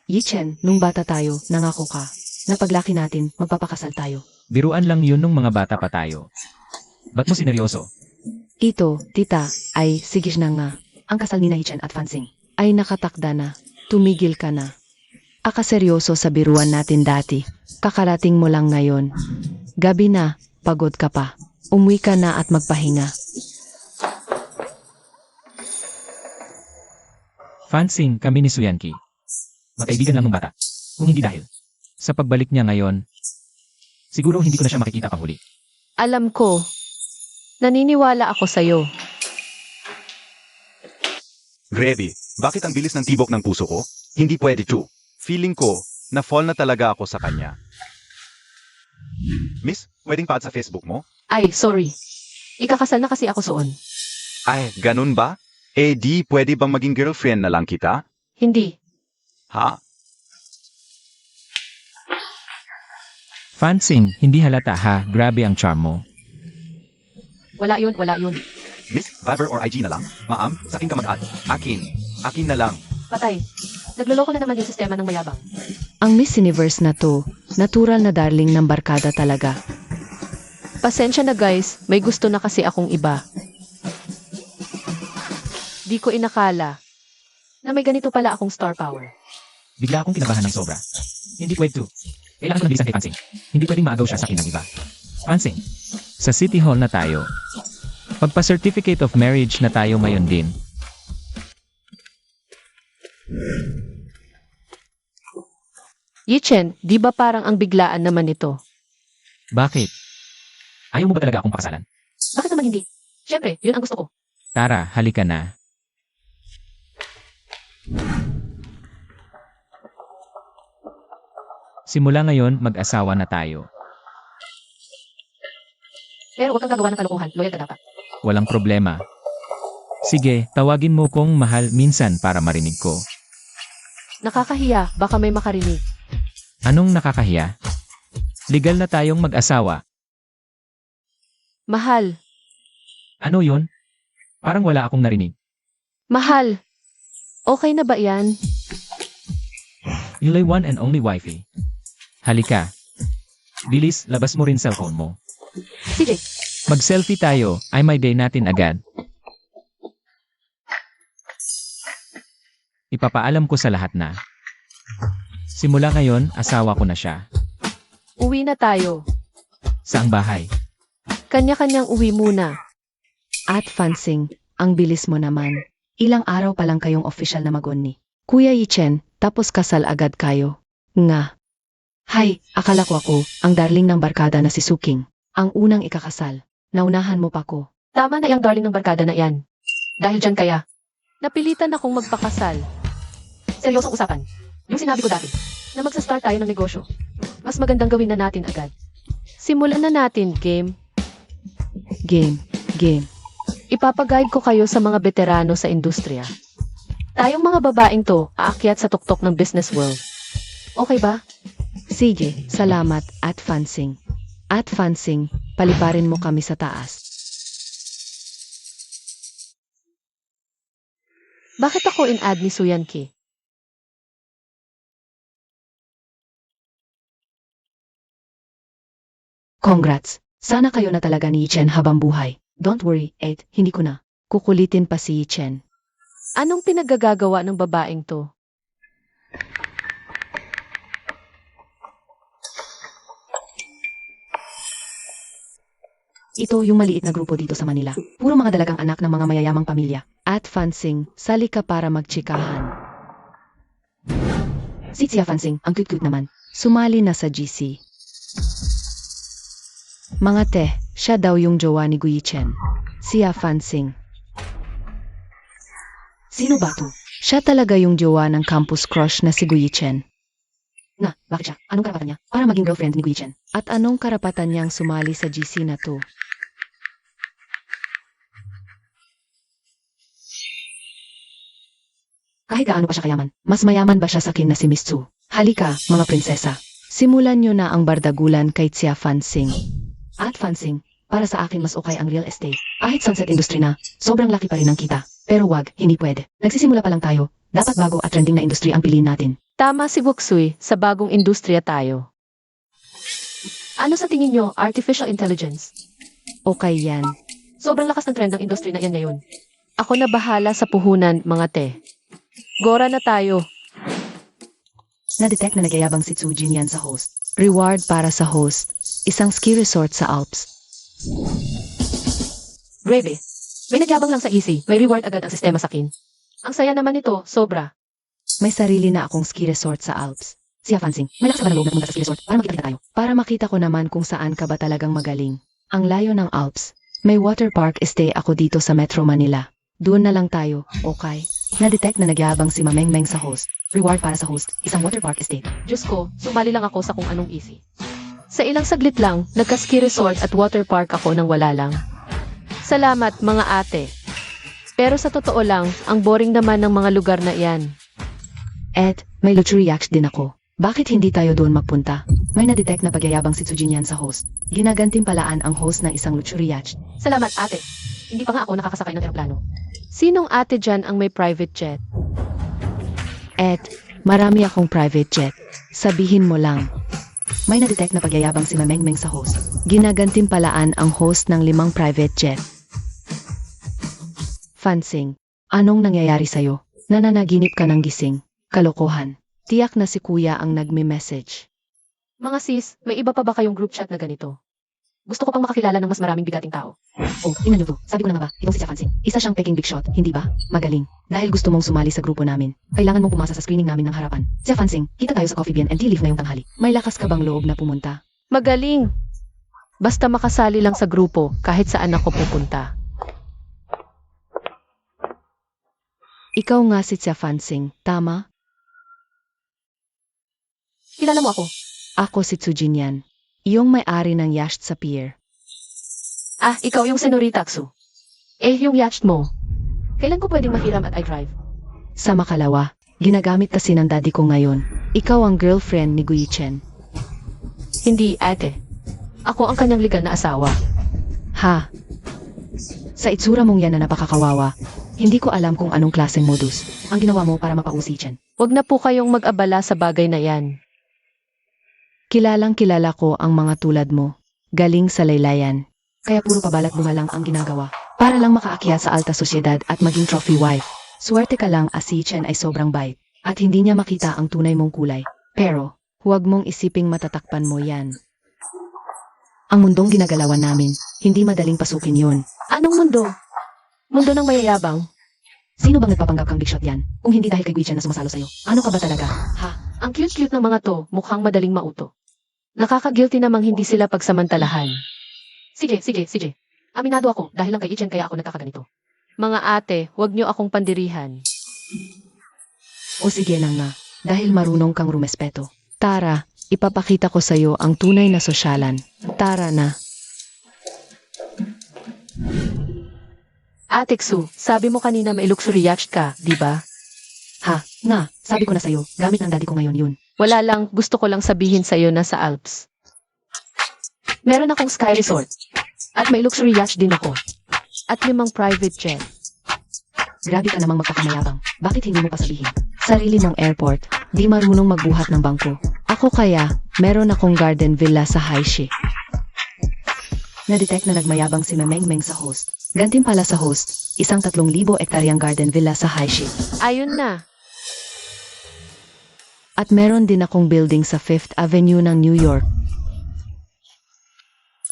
Yichen, nung bata tayo, nangako ka. Na paglaki natin, magpapakasal tayo. Biruan lang yun nung mga bata pa tayo. Ba't mo sineryoso? Ito, tita, ay sige na nga. Ang kasal ni Yichen at Fansing ay nakatakda na. Tumigil ka na. Akaseryoso sa biruan natin dati. Kakarating mo lang ngayon. Gabi na, pagod ka pa. Umuwi ka na at magpahinga. Fansing kami ni Suyanki. Magkaibigan lang ng bata. Kung hindi dahil. Sa pagbalik niya ngayon, siguro hindi ko na siya makikita pang huli. Alam ko. Naniniwala ako sa'yo. Grebe, bakit ang bilis ng tibok ng puso ko? Hindi pwede, Chu. Feeling ko, na-fall na talaga ako sa kanya. Miss, pwedeng pa sa Facebook mo? Ay, sorry. Ikakasal na kasi ako soon. Ay, ganun ba? Di pwede bang maging girlfriend na lang kita? Hindi. Ha? Fansing, hindi halata ha, grabe ang charm mo. Wala yun. Miss, Viber or IG na lang? Ma'am, sa akin ka mag-add. Akin na lang. Patay. Nagloloko na naman yung sistema ng mayabang. Ang Miss Universe na to, natural na darling ng barkada talaga. Pasensya na guys, may gusto na kasi akong iba. Di ko inakala na may ganito pala akong star power. Bigla akong kinabahan ng sobra. Hindi pwede to. Kailangan ko ng bilisan kay Fansing. Hindi pwedeng maagaw siya sa akin ng iba. Fansing, sa City Hall na tayo. Pagpa-certificate of marriage na tayo ngayon din. Yichen, di ba parang ang biglaan naman ito? Bakit? Ayaw mo ba talaga akong pakasalan? Bakit naman hindi? Siyempre, yun ang gusto ko. Tara, halika na. Simula ngayon, mag-asawa na tayo. Pero huwag kang gagawa ng kalokohan, loyal ka dapat. Walang problema. Sige, tawagin mo kong mahal minsan para marinig ko. Nakakahiya, baka may makarinig. Anong nakakahiya? Legal na tayong mag-asawa. Mahal. Ano yon? Parang wala akong narinig. Mahal. Okay na ba yan? You're my one and only wifey. Halika. Bilis, labas mo rin cellphone mo. Sige. Mag-selfie tayo, ay my day natin agad. Ipapaalam ko sa lahat na. Simula ngayon, asawa ko na siya. Uwi na tayo. Saang bahay? Kanya-kanyang uwi muna. At Fansing, ang bilis mo naman. Ilang araw pa lang kayong official na mag-onni. Kuya Yichen, tapos kasal agad kayo. Nga. Hay, akala ko ako, ang darling ng barkada na si Suking. Ang unang ikakasal. Naunahan mo pa ko. Tama na yung darling ng barkada na yan. Dahil dyan kaya, napilitan akong magpakasal. Seryosong usapan. Yung sinabi ko dati, na magsa-start tayo ng negosyo. Mas magandang gawin na natin agad. Simulan na natin, game. Game. Ipapag-guide ko kayo sa mga veterano sa industriya. Tayong mga babaeng to, aakyat sa tuktok ng business world. Okay ba? Sige, salamat at Fansing. At Fansing, paliparin mo kami sa taas. Bakit ako in-add ni Suyanki? Congrats. Sana kayo na talaga ni Yichen habang buhay. Don't worry, Ed, hindi ko na. Kukulitin pa si Yichen. Anong pinaggagawa ng babaeng to? Ito yung maliit na grupo dito sa Manila. Puro mga dalagang anak ng mga mayayamang pamilya. At Fansing, sali ka para magtsikahan. Si Tia Fansing, ang cute-cute naman. Sumali na sa GC. Mga te, siya daw yung jowa ni Guyichen. Tia Fansing. Sino ba to? Siya talaga yung jowa ng campus crush na si Guyichen. Na, bakit siya? Anong karapatan niya para maging girlfriend ni Guyichen? At anong karapatan niyang sumali sa GC na to? Kahit gaano pa siya kayaman, mas mayaman ba siya sa akin na si Miss Tzu? Halika, mga prinsesa. Simulan niyo na ang bardagulan kay Tia Fansing. At Fansing, para sa akin mas okay ang real estate. Kahit sunset industry na, sobrang laki pa rin ang kita. Pero wag, hindi pwede. Nagsisimula pa lang tayo. Dapat bago at trending na industry ang piliin natin. Tama si Buksui, sa bagong industriya tayo. Ano sa tingin nyo, artificial intelligence? Okay yan. Sobrang lakas ng trend ng industry na yan ngayon. Ako na bahala sa puhunan, mga te. Gora na tayo. Na-detect na nagyayabang si Tsujin yan sa host. Reward para sa host. Isang ski resort sa Alps. Grebe. May nagyabang lang sa easy. May reward agad ang sistema sa akin. Ang saya naman nito, sobra. May sarili na akong ski resort sa Alps. Tia Fansing, may lakas ka ba na loob na pumunta sa ski resort para makita tayo? Para makita ko naman kung saan ka ba talagang magaling. Ang layo ng Alps. May water park stay ako dito sa Metro Manila. Doon na lang tayo, okay? Na-detect na nagyabang si Mamengmeng sa host. Reward para sa host, isang water park estate. Diyos ko, sumali lang ako sa kung anong easy. Sa ilang saglit lang, nagka-ski resort at water park ako nang wala lang. Salamat, mga ate. Pero sa totoo lang, ang boring naman ng mga lugar na iyan. Ed, may luxury yacht din ako. Bakit hindi tayo doon magpunta? May na-detect na pagyayabang si Tsujin yan sa host. Ginagantimpalaan ang host ng isang luxury yacht. Salamat, ate. Hindi pa nga ako nakakasakay ng eroplano. Sinong ate dyan ang may private jet? Ed, marami akong private jet. Sabihin mo lang. May na-detect na pagyayabang si Mamengmeng sa host. Ginagantimpalaan ang host ng 5 private jet. Fansing, anong nangyayari sa'yo? Nananaginip ka ng gising. Kalokohan. Tiyak na si kuya ang nagme-message. Mga sis, may iba pa ba kayong group chat na ganito? Gusto ko pang makakilala ng mas maraming bigating tao. Oh, tingnan niyo to. Sabi ko na nga ba, itong si Tia Fansing. Isa siyang peking big shot, hindi ba? Magaling. Dahil gusto mong sumali sa grupo namin, kailangan mong pumasa sa screening namin ng harapan. Tia Fansing, kita tayo sa Coffee Bean and Tea Leaf ngayong tanghali. May lakas ka bang loob na pumunta? Magaling! Basta makasali lang sa grupo, kahit saan ako pupunta. Ikaw nga si Tia Fansing, tama? Kilala mo ako? Ako si Tsujin yan. Iyong may-ari ng yacht sa pier. Ah, ikaw yung Senorita Tsu. Eh, yung yacht mo. Kailan ko pwedeng mahiram at I-drive? Sa makalawa, ginagamit kasi ng daddy ko ngayon. Ikaw ang girlfriend ni Guyichen. Hindi, ate. Ako ang kanyang legal na asawa. Ha? Sa itsura mong yan na napakakawawa, hindi ko alam kung anong klaseng modus ang ginawa mo para mapausi Chen. Huwag na po kayong mag-abala sa bagay na yan. Kilalang kilala ko ang mga tulad mo. Galing sa laylayan. Kaya puro pabalat bunga lang ang ginagawa. Para lang makaakyat sa alta sosyedad at maging trophy wife. Swerte ka lang as si Chen ay sobrang bait at hindi niya makita ang tunay mong kulay. Pero, huwag mong isiping matatakpan mo yan. Ang mundong ginagalawan namin, hindi madaling pasukin yun. Anong mundo? Mundo ng mayayabang? Sino bang nagpapanggap kang big shot yan? Kung hindi dahil kay Guichen na sumasalo sa'yo, ano ka ba talaga? Ha? Ang cute-cute ng mga to, mukhang madaling mauto. Nakaka-guilty namang hindi sila pagsamantalahan. Sige. Aminado ako dahil lang kay Ichen kaya ako nagkakaganito. Mga ate, huwag niyo akong pandirihan. O sige lang nga, dahil marunong kang rumespeto. Tara, ipapakita ko sa'yo ang tunay na sosyalan. Tara na. Ate Xu, sabi mo kanina may luxury yacht ka, di ba? Ha? Nga, sabi ko na sa'yo, gamit ng daddy ko ngayon yun. Wala lang, gusto ko lang sabihin sa'yo na sa Alps. Meron akong sky resort. At may luxury yacht din ako. At 5 private jet. Grabe ka namang magpakamayabang. Bakit hindi mo pa sabihin? Sarili mong airport, di marunong magbuhat ng bangko. Ako kaya, meron akong garden villa sa Haishi. Na-detect na nagmayabang si Memeng sa host. Gantimpala sa host, isang 3,000 ektaryang garden villa sa Haishi. Ayun na. At meron din akong building sa 5th Avenue ng New York.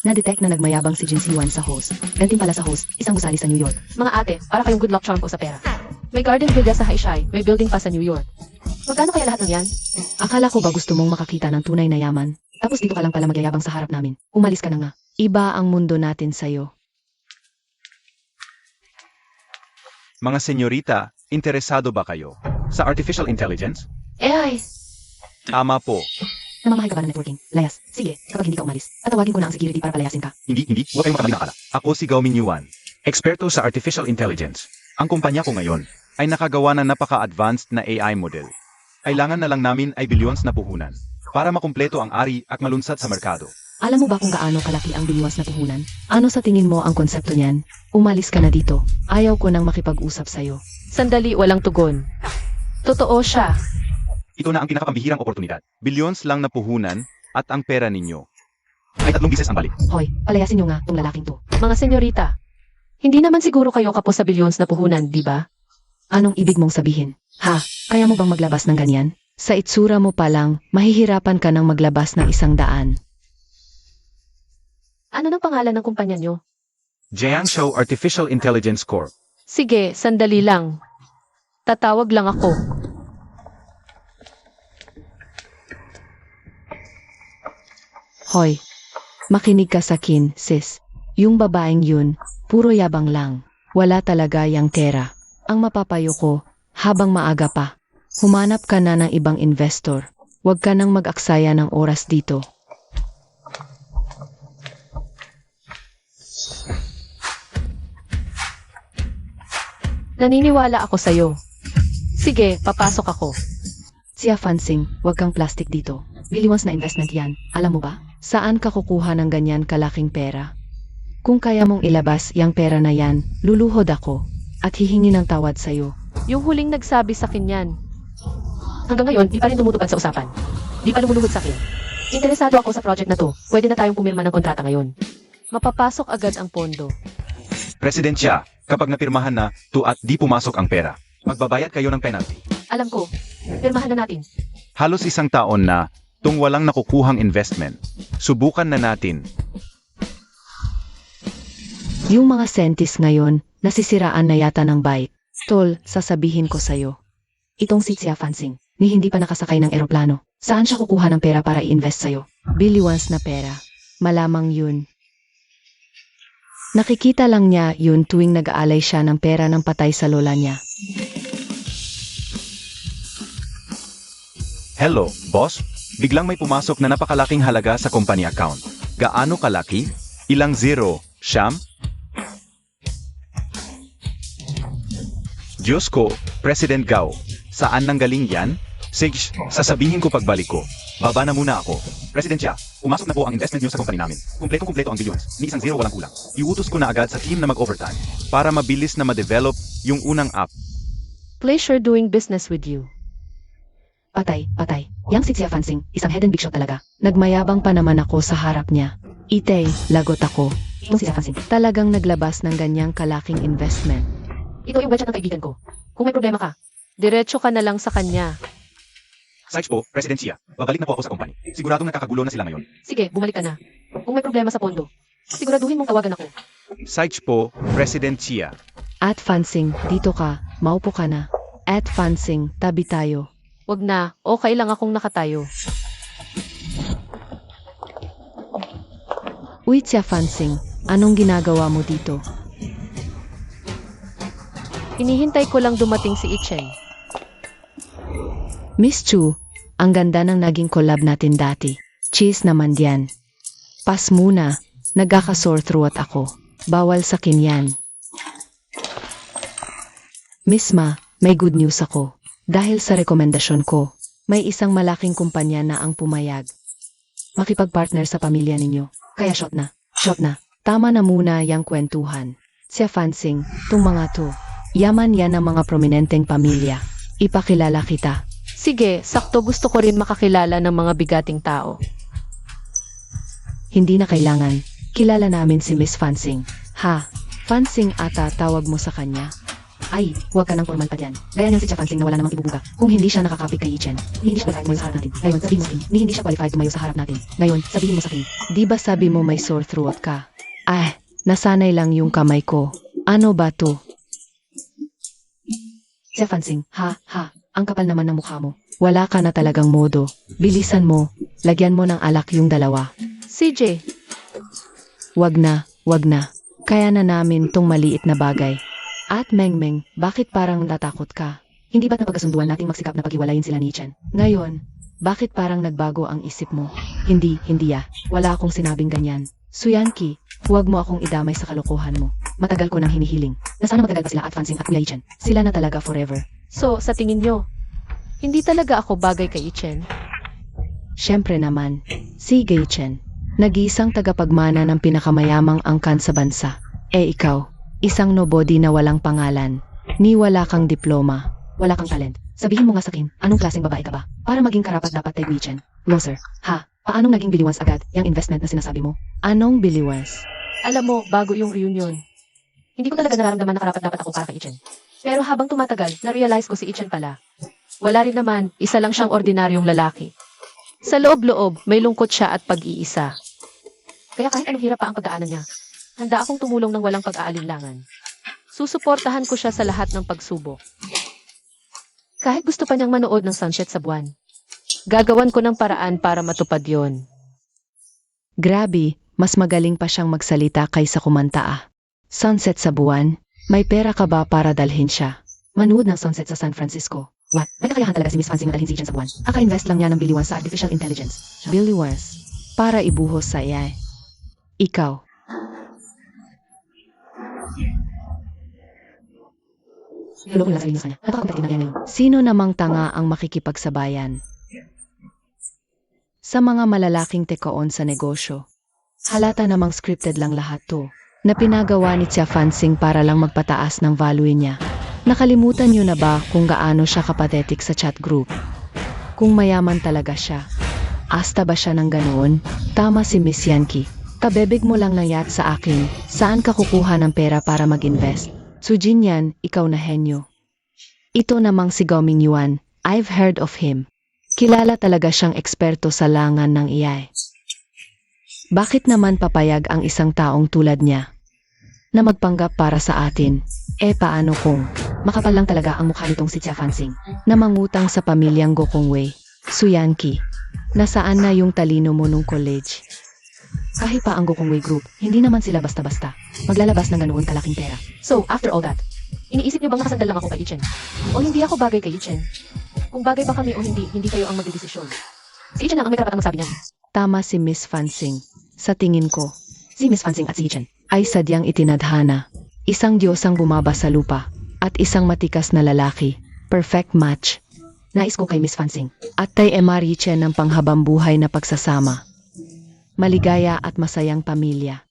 Na-detect na nagmayabang si Jin Siwan sa host. Gantimpala sa host, isang gusali sa New York. Mga ate, para kayong good luck charm ko sa pera. May garden villa sa Haishai, may building pa sa New York. Magkano kaya lahat ng yan? Akala ko ba gusto mong makakita ng tunay na yaman? Tapos dito ka lang pala magyayabang sa harap namin. Umalis ka na nga. Iba ang mundo natin sa'yo. Mga senyorita, interesado ba kayo sa artificial intelligence? AI! Tama po. Namamahay ka ba ng networking? Layas. Sige, kapag hindi ka umalis, tatawagin ko na ang security para palayasin ka. Hindi. Huwag kayong makamali ng akala. Ako si Gao Minyuan, eksperto sa artificial intelligence. Ang kumpanya ko ngayon ay nakagawa ng napaka-advanced na AI model. Kailangan na lang namin ay billions na puhunan para makumpleto ang ari at malunsad sa merkado. Alam mo ba kung gaano kalaki ang bilyuans na puhunan? Ano sa tingin mo ang konsepto niyan? Umalis ka na dito. Ayaw ko nang makipag-usap sa'yo. Sandali, walang tugon. Totoo siya. Ito na ang pinakapambihirang oportunidad. Billions lang na puhunan at ang pera ninyo ay 3 bises ang balik. Hoy, palayasin niyo nga tong lalaking to. Mga senyorita, hindi naman siguro kayo kapos sa billions na puhunan, di ba? Anong ibig mong sabihin? Ha? Kaya mo bang maglabas ng ganyan? Sa itsura mo pa lang, mahihirapan ka nang maglabas ng 100. Ano ng pangalan ng kumpanya nyo? Jiangshou Artificial Intelligence Corp. Sige, sandali lang. Tatawag lang ako. Hoy, makinig ka sa akin, sis. Yung babaeng yun, puro yabang lang. Wala talaga yang pera. Ang mapapayo ko, habang maaga pa, humanap ka na ng ibang investor. Huwag ka nang mag-aksaya ng oras dito. Naniniwala ako sa'yo. Sige, papasok ako. Siya Fansing, huwag kang plastic dito. Billions na investment yan. Alam mo ba? Saan ka kukuha ng ganyan kalaking pera? Kung kaya mong ilabas yang pera na yan, luluhod ako at hihingi ng tawad sa'yo. Yung huling nagsabi sa akin yan. Hanggang ngayon, di pa rin tumutupad sa usapan. Di pa lumuluhod sa akin. Interesado ako sa project na to. Pwede na tayong pumirma ng kontrata ngayon. Mapapasok agad ang pondo. President siya, kapag napirmahan na, to at di pumasok ang pera, magbabayad kayo ng penalty. Alam ko, pirmahan na natin. Halos 1 taon na, tung walang nakukuhang investment. Subukan na natin. Yung mga sentis ngayon, nasisiraan na yata ng bike. Tol, sasabihin ko sa'yo. Itong si Xia Fansing, ni hindi pa nakasakay ng eroplano. Saan siya kukuha ng pera para i-invest sa'yo? Billions na pera. Malamang yun. Nakikita lang niya yun tuwing nag-aalay siya ng pera ng patay sa lola niya. Hello, boss? Biglang may pumasok na napakalaking halaga sa company account. Gaano kalaki? Ilang zero? Siyam? Diyos ko, President Gao, saan nanggaling yan? Sige, sasabihin ko pagbalik ko. Baba na muna ako. President siya, pumasok na po ang investment niyo sa company namin. Kumpletong-kumpleto ang billions, ni 1 walang kulang. Iutos ko na agad sa team na mag-overtime para mabilis na ma-develop yung unang app. Pleasure doing business with you. Patay. Yang si Xia Fansing, isang head and big shot talaga. Nagmayabang pa naman ako sa harap niya. Itay, lagot ako. Itong si Xia Fansing, talagang naglabas ng ganyang kalaking investment. Ito yung budget ng kaibigan ko. Kung may problema ka, diretso ka na lang sa kanya. Sarge po, President Chia. Babalik na po ako sa company. Siguradong nakakagulo na sila ngayon. Sige, bumalik ka na. Kung may problema sa pondo, siguraduhin mong tawagan ako. Sarge po, President Chia. At Fansing, dito ka, maupo ka na. At Fansing, tabi tayo. Wag na, okay lang akong nakatayo. Uy, Tia Fansing, anong ginagawa mo dito? Hinihintay ko lang dumating si Ichen. Miss Chu, ang ganda ng naging collab natin dati. Cheese naman yan. Pas muna, nagkaka-sore throat ako. Bawal sa kinyan. Miss Ma, may good news ako. Dahil sa rekomendasyon ko, may isang malaking kumpanya na ang pumayag. Makipag-partner sa pamilya ninyo. Kaya shot na. Tama na muna yang kwentuhan. Siya Fansing, tung mga to. Yaman yan ang mga prominenteng pamilya. Ipakilala kita. Sige, sakto gusto ko rin makakilala ng mga bigating tao. Hindi na kailangan. Kilala namin si Miss Fansing. Ha? Fansing ata tawag mo sa kanya? Ay, huwag ka nang formal pa dyan. Gaya niyan si Tia Fansing na wala namang ibubuga. Kung hindi siya nakakapit kay Ichen, hindi siya qualified tumayo sa harap natin. Ngayon, sabihin mo sa akin, hindi siya qualified tumayo sa harap natin. Ngayon, sabihin mo sa akin. Di ba sabi mo may sore throat ka? Ah, nasanay lang yung kamay ko. Ano ba to? Tia Fansing, ha, ang kapal naman ng mukha mo. Wala ka na talagang modo. Bilisan mo, lagyan mo ng alak yung dalawa. CJ, Wag na. Kaya na namin tong maliit na bagay. At Mengmeng, bakit parang natakot ka? Hindi ba't napagkasunduan nating magsikap na paghiwalayin sila ni Chen? Ngayon, bakit parang nagbago ang isip mo? Hindi ya. Wala akong sinabing ganyan. Suyanki, huwag mo akong idamay sa kalokohan mo. Matagal ko nang hinihiling. Na sana matagal pa sila at Fansing at Kuya Ichen. Sila na talaga forever. so sa tingin nyo, hindi talaga ako bagay kay Ichen? Siyempre naman, si Gay Chen. Nag-iisang tagapagmana ng pinakamayamang angkan sa bansa. Ikaw, isang nobody na walang pangalan. Ni wala kang diploma. Wala kang talent. Sabihin mo nga sa akin, anong klaseng babae ka ba? Para maging karapat dapat kay Gay Chen. No sir. Ha? Paanong naging biliwans agad yung investment na sinasabi mo? Anong biliwans? Alam mo, bago yung reunion, hindi ko talaga nararamdaman na karapat dapat ako para kay Ichen. Pero habang tumatagal, na-realize ko si Ichen pala. Wala rin naman, isa lang siyang ordinaryong lalaki. Sa loob-loob, may lungkot siya at pag-iisa. Kaya kahit anong hirap pa ang pagdaanan niya, handa akong tumulong ng walang pag-aalinlangan. Susuportahan ko siya sa lahat ng pagsubok. Kahit gusto pa niyang manood ng sunset sa buwan, gagawan ko ng paraan para matupad yon. Grabe, mas magaling pa siyang magsalita kaysa kumanta ah. Sunset sa buwan, may pera ka ba para dalhin siya? Manood ng sunset sa San Francisco. What? May kakayahan talaga si Miss Fansing na dalhin si Ichen sa buwan. Aka-invest lang niya ng biliwan sa artificial intelligence. Biliwas? Para ibuhos sa AI. Ikaw. Lolo ko lang sabihin sa kanya. Napaka-competitive na yan ngayon. Sino namang tanga ang makikipagsabayan? Sa mga malalaking tekoon sa negosyo. Halata namang scripted lang lahat to. Na pinagawa ni Tia Fansing para lang magpataas ng value niya. Nakalimutan niyo na ba kung gaano siya kapathetic sa chat group? Kung mayaman talaga siya. Asta ba siya ng ganoon? Tama si Miss Yanki. Kabebig mo lang ng yat sa akin. Saan ka kukuha ng pera para mag-invest? Sujin yan, ikaw na henyo. Ito namang si Goming Yuan. I've heard of him. Kilala talaga siyang eksperto sa langan ng AI. Bakit naman papayag ang isang taong tulad niya na magpanggap para sa atin? Paano kung makapal lang talaga ang mukha nitong si Tia Fansing na mangutang sa pamilyang Gokongwei? Suyanki, nasaan na yung talino mo nung college? Kahit pa ang Gokongwei Group, hindi naman sila basta-basta maglalabas ng ganoon kalaking pera. So, after all that, iniisip niyo bang nakasandal lang ako kay Ichen? O hindi ako bagay kay Ichen? Kung bagay ba kami o hindi, hindi kayo ang magdedesisyon. Si Ichen lang ang may karapatang magsabi niyan. Tama si Miss Fansing. Sa tingin ko, si Miss Fansing at si Ichen ay sadyang itinadhana. Isang diyosang bumaba sa lupa at isang matikas na lalaki. Perfect match. Nais ko kay Miss Fansing at kay Emma Richen ng panghabang buhay na pagsasama. Maligaya at masayang pamilya.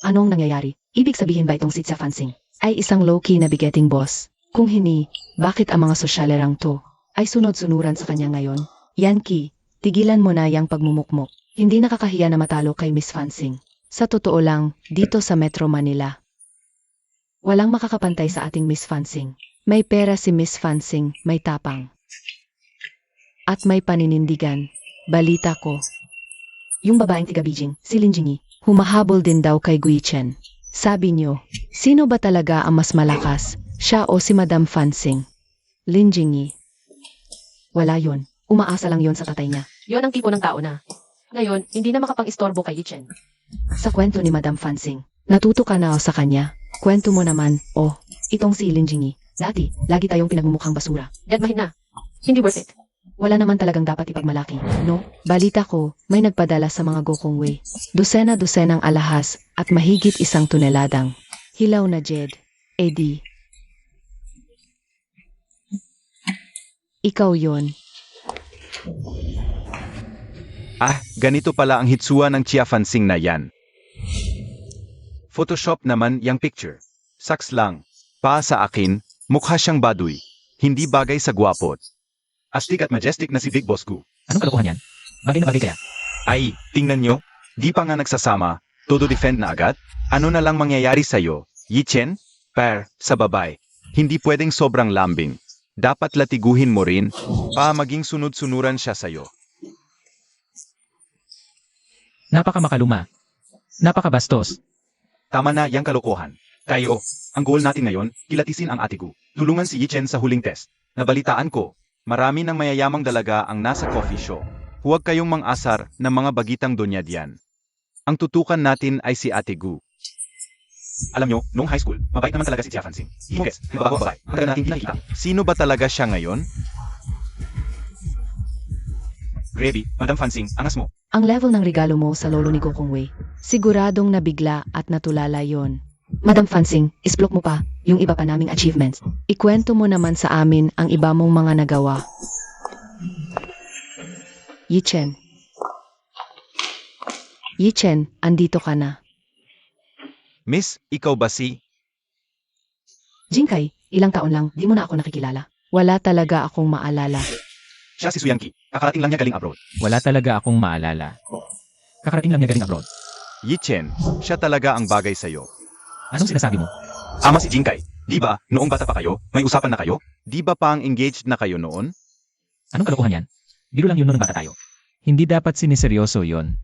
Anong nangyayari? Ibig sabihin ba itong si Tia Fansing ay isang low-key na bigeting boss? Kung hindi, bakit ang mga sosyalerang to ay sunod-sunuran sa kanya ngayon? Yanki, tigilan mo na yang pagmumukmok. Hindi nakakahiya na matalo kay Miss Fansing. Sa totoo lang, dito sa Metro Manila, Walang makakapantay sa ating Miss Fansing. May pera si Miss Fansing, may tapang. At may paninindigan. Balita ko. Yung babaeng tiga Beijing, si Lin Jingyi, humahabol din daw kay Gui Chen. Sabi niyo, sino ba talaga ang mas malakas? Siya o si Madam Fansing? Lin Jingyi. Wala yon. Umaasa lang yon sa tatay niya. Yon ang tipo ng tao na. Ngayon, hindi na makapang-istorbo kay Yichen. Sa kwento ni Madam Fansing, natuto ka na o sa kanya. Kwento mo naman, itong si Lin Jingyi. Dati, lagi tayong pinagmumukhang basura. Dedmahin na. Hindi worth it. Wala naman talagang dapat ipagmalaki, no? Balita ko, may nagpadala sa mga Gokong Wei. Dosena-dosenang alahas at mahigit 1 toneladang. Hilaw na jed. Edi. Ikaw yon. Ganito pala ang hitsua ng Chia Fansing na yan. Photoshop naman yung picture. Saks lang. Sa akin, mukha siyang baduy. Hindi bagay sa gwapot. Astig at majestic na si Big Boss Gu. Anong kalokohan yan? Bagay na bagay kaya? Ay, tingnan nyo. Di pa nga nagsasama. Todo defend na agad. Ano na lang mangyayari sa'yo? Yichen? Sa babae. Hindi pwedeng sobrang lambing. Dapat latiguhin mo rin. Maging sunod-sunuran siya sa'yo. Napakamakaluma. Napakabastos. Tama na yang kalokohan. Tayo, ang goal natin ngayon, kilatisin ang ate Gu. Tulungan si Yichen sa huling test. Nabalitaan ko, marami ng mayayamang dalaga ang nasa coffee show. Huwag kayong mang-asar ng mga bagitang donya diyan. Ang tutukan natin ay si ate Gu. Alam nyo, noong high school, mabait naman talaga si Chia Fansing. Himukes, mababago babae. Ang tagal natin nakikita. Sino ba talaga siya ngayon? Grabe, Madam Fansing, angas mo. Ang level ng regalo mo sa lolo ni Gokong Wei, siguradong nabigla at natulala yon. Madam Fansing, isblok mo pa yung iba pa naming achievements. Ikwento mo naman sa amin ang iba mong mga nagawa. Yichen. Yichen, andito ka na. Miss, ikaw ba si... Jinkai, ilang taon lang, di mo na ako nakikilala. Wala talaga akong maalala. Siya si Suyanki. Kakarating lang niya galing abroad. Wala talaga akong maalala. Kakarating lang niya galing abroad. Yichen, siya talaga ang bagay sa'yo. Anong sinasabi mo? Ama si Jinkai. Di ba, noong bata pa kayo, may usapan na kayo? Di ba pa ang engaged na kayo noon? Anong kalokohan yan? Biro lang yun noong bata tayo. Hindi dapat siniseryoso yon.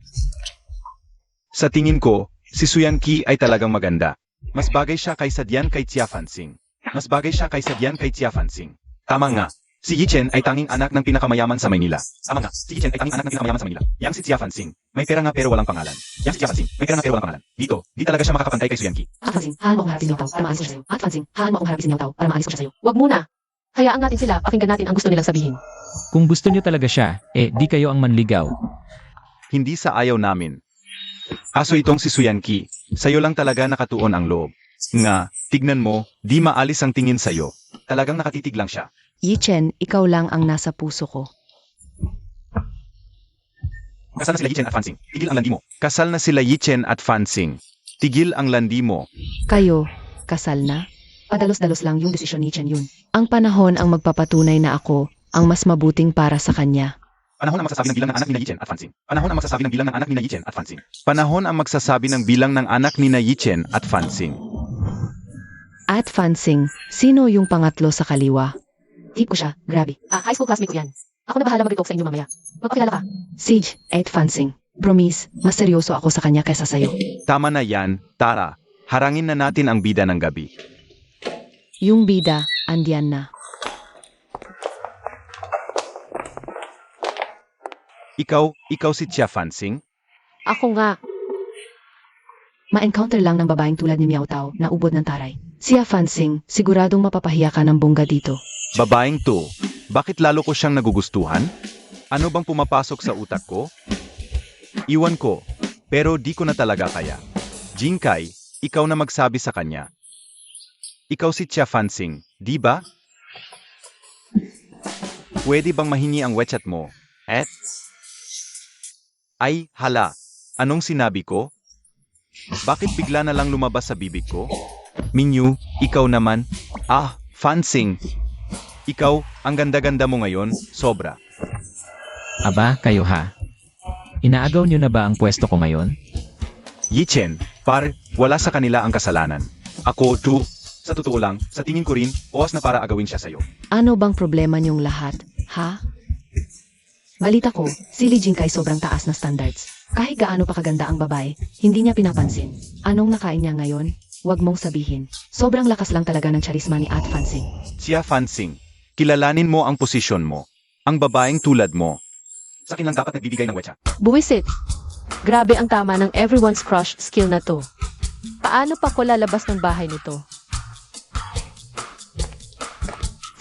Sa tingin ko, si Suyanki ay talagang maganda. Mas bagay siya kaysa diyan kay Chia Fansing. Mas bagay siya kaysa diyan kay Chia Fansing. Tama nga. Si Yichen ay tanging anak ng pinakamayaman sa Maynila. Tama nga, si Yichen ay tanging anak ng pinakamayaman sa Maynila. Yang si Chia Fansing, may pera nga pero walang pangalan. Yang si Chia Fansing, may pera nga pero walang pangalan. Dito, di talaga siya makakapantay kay Suyanki. At Fansing, haan mo akong harapin yung tao para maalis ko siya sa'yo. At Fansing, haan mo akong harapin yung tao para maalis ko siya sa'yo. Wag muna. Hayaan natin sila, pakinggan natin ang gusto nilang sabihin. Kung gusto niyo talaga siya, di kayo ang manligaw. Hindi sa ayaw namin. Aso itong si Suyanki, sa'yo lang talaga nakatuon ang loob. Nga, tignan mo, di maalis ang tingin sa'yo. Talagang nakatitig lang siya. Yichen, ikaw lang ang nasa puso ko. Kasal na sila Yichen at Fansing. Tigil ang landi mo. Kasal na sila Yichen at Fansing. Tigil ang landi mo. Kayo, kasal na? Padalos-dalos lang yung desisyon ni Chen yun. Ang panahon ang magpapatunay na ako ang mas mabuting para sa kanya. Panahon ang magsasabi ng bilang ng anak ni Yichen at Fansing. Panahon ang magsasabi ng bilang ng anak ni Yichen at Fansing. Panahon ang magsasabi ng bilang ng anak ni Yichen at Fansing. At Fansing, sino yung pangatlo sa kaliwa? Tip ko siya, grabe. High school classmate ko yan. Ako na bahala mag-retalk sa inyo mamaya. Magpakilala ka. Siege, at Fansing. Promise, mas seryoso ako sa kanya kaysa sa'yo. Tama na yan, Tara. Harangin na natin ang bida ng gabi. Yung bida, andiyan na. Ikaw si Chia Fansing? Ako nga. Ma-encounter lang ng babaeng tulad ni Miao Tao na ubod ng taray. Siya Fansing, siguradong mapapahiya ka ng bongga dito. Babaeng to, bakit lalo ko siyang nagugustuhan? Ano bang pumapasok sa utak ko? Iwan ko, pero di ko na talaga kaya. Jinkai, ikaw na magsabi sa kanya. Ikaw si Chia Fansing, di ba? Pwede bang mahingi ang WeChat mo? Ay, hala, anong sinabi ko? Bakit bigla na lang lumabas sa bibig ko? Minyu, ikaw naman. Fansing. Ikaw, ang ganda-ganda mo ngayon, sobra. Aba, kayo ha? Inaagaw niyo na ba ang pwesto ko ngayon? Yichen, wala sa kanila ang kasalanan. Ako, Sa totoo lang, sa tingin ko rin, oras na para agawin siya sa'yo. Ano bang problema niyong lahat, ha? Balita ko, si Lee Jingkai sobrang taas na standards. Kahit gaano pa kaganda ang babae, hindi niya pinapansin. Anong nakain niya ngayon? Huwag mong sabihin. Sobrang lakas lang talaga ng charisma ni At Fansing. Siya Fansing, kilalanin mo ang posisyon mo. Ang babaeng tulad mo. Sa akin lang dapat nagbibigay ng wetsa. Buwisit. Grabe ang tama ng everyone's crush skill na to. Paano pa ko lalabas ng bahay nito?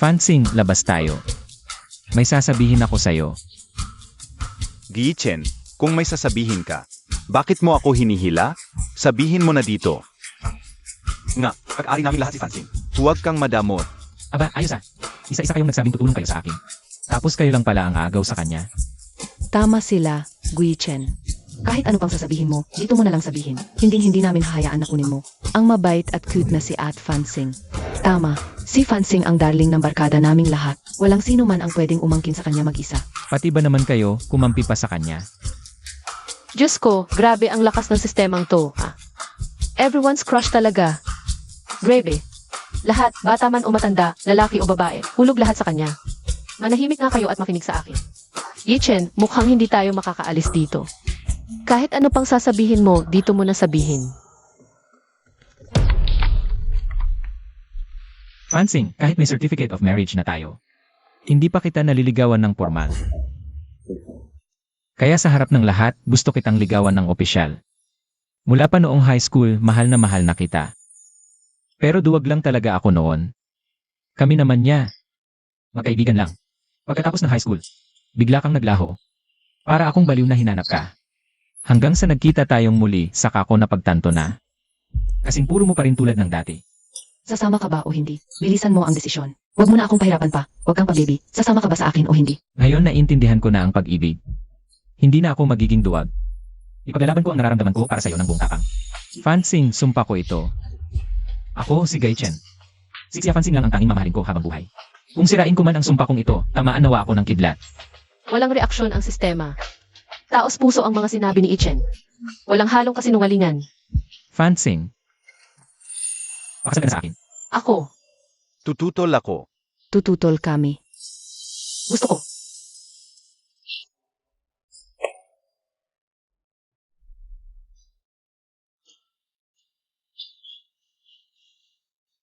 Fansing, labas tayo. May sasabihin ako sa'yo. Gichen, kung may sasabihin ka, bakit mo ako hinihila? Sabihin mo na dito. Nga, pag-ari namin lahat si Fansing. Huwag kang madamot. Aba, ayos ah. Isa-isa kayong nagsabing tutulong kayo sa akin. Tapos kayo lang pala ang agaw sa kanya. Tama sila, Gui Chen. Kahit ano pang sasabihin mo, dito mo na lang sabihin. Hindi namin hahayaan na kunin mo. Ang mabait at cute na si At Fansing. Tama, si Fansing ang darling ng barkada naming lahat. Walang sino man ang pwedeng umangkin sa kanya mag-isa. Pati ba naman kayo kumampi pa sa kanya? Diyos ko, grabe ang lakas ng sistemang to. Everyone's crush talaga. Grabe. Lahat, bata man o matanda, lalaki o babae, hulog lahat sa kanya. Manahimik nga kayo at makinig sa akin. Yichen, mukhang hindi tayo makakaalis dito. Kahit ano pang sasabihin mo, dito mo na sabihin. Fansing, kahit may certificate of marriage na tayo, hindi pa kita naliligawan ng formal. Kaya sa harap ng lahat, gusto kitang ligawan ng opisyal. Mula pa noong high school, mahal na kita. Pero duwag lang talaga ako noon. Kami naman niya. Magkaibigan lang. Pagkatapos ng high school, bigla kang naglaho. Para akong baliw na hinanap ka. Hanggang sa nagkita tayong muli, saka ko napagtanto na. Kasing puro mo pa rin tulad ng dati. Sasama ka ba o hindi? Bilisan mo ang desisyon. Huwag mo na akong pahirapan pa. Huwag kang pag-baby. Sasama ka ba sa akin o hindi? Ngayon naintindihan ko na ang pag-ibig. Hindi na ako magiging duwag. Ipaglalaban ko ang nararamdaman ko para sa'yo ng buong tapang. Fansing, sumpa ko ito. Ako si Gai Chen. Si Xia Fansing lang ang tanging mamahalin ko habang buhay. Kung sirain ko man ang sumpa kong ito, tamaan nawa ako ng kidlat. Walang reaksyon ang sistema. Taos puso ang mga sinabi ni Ichen. Walang halong kasinungalingan. Fansing. Pakasal ka na sa akin. Ako, Tututol ako. Tututol kami. gusto ko.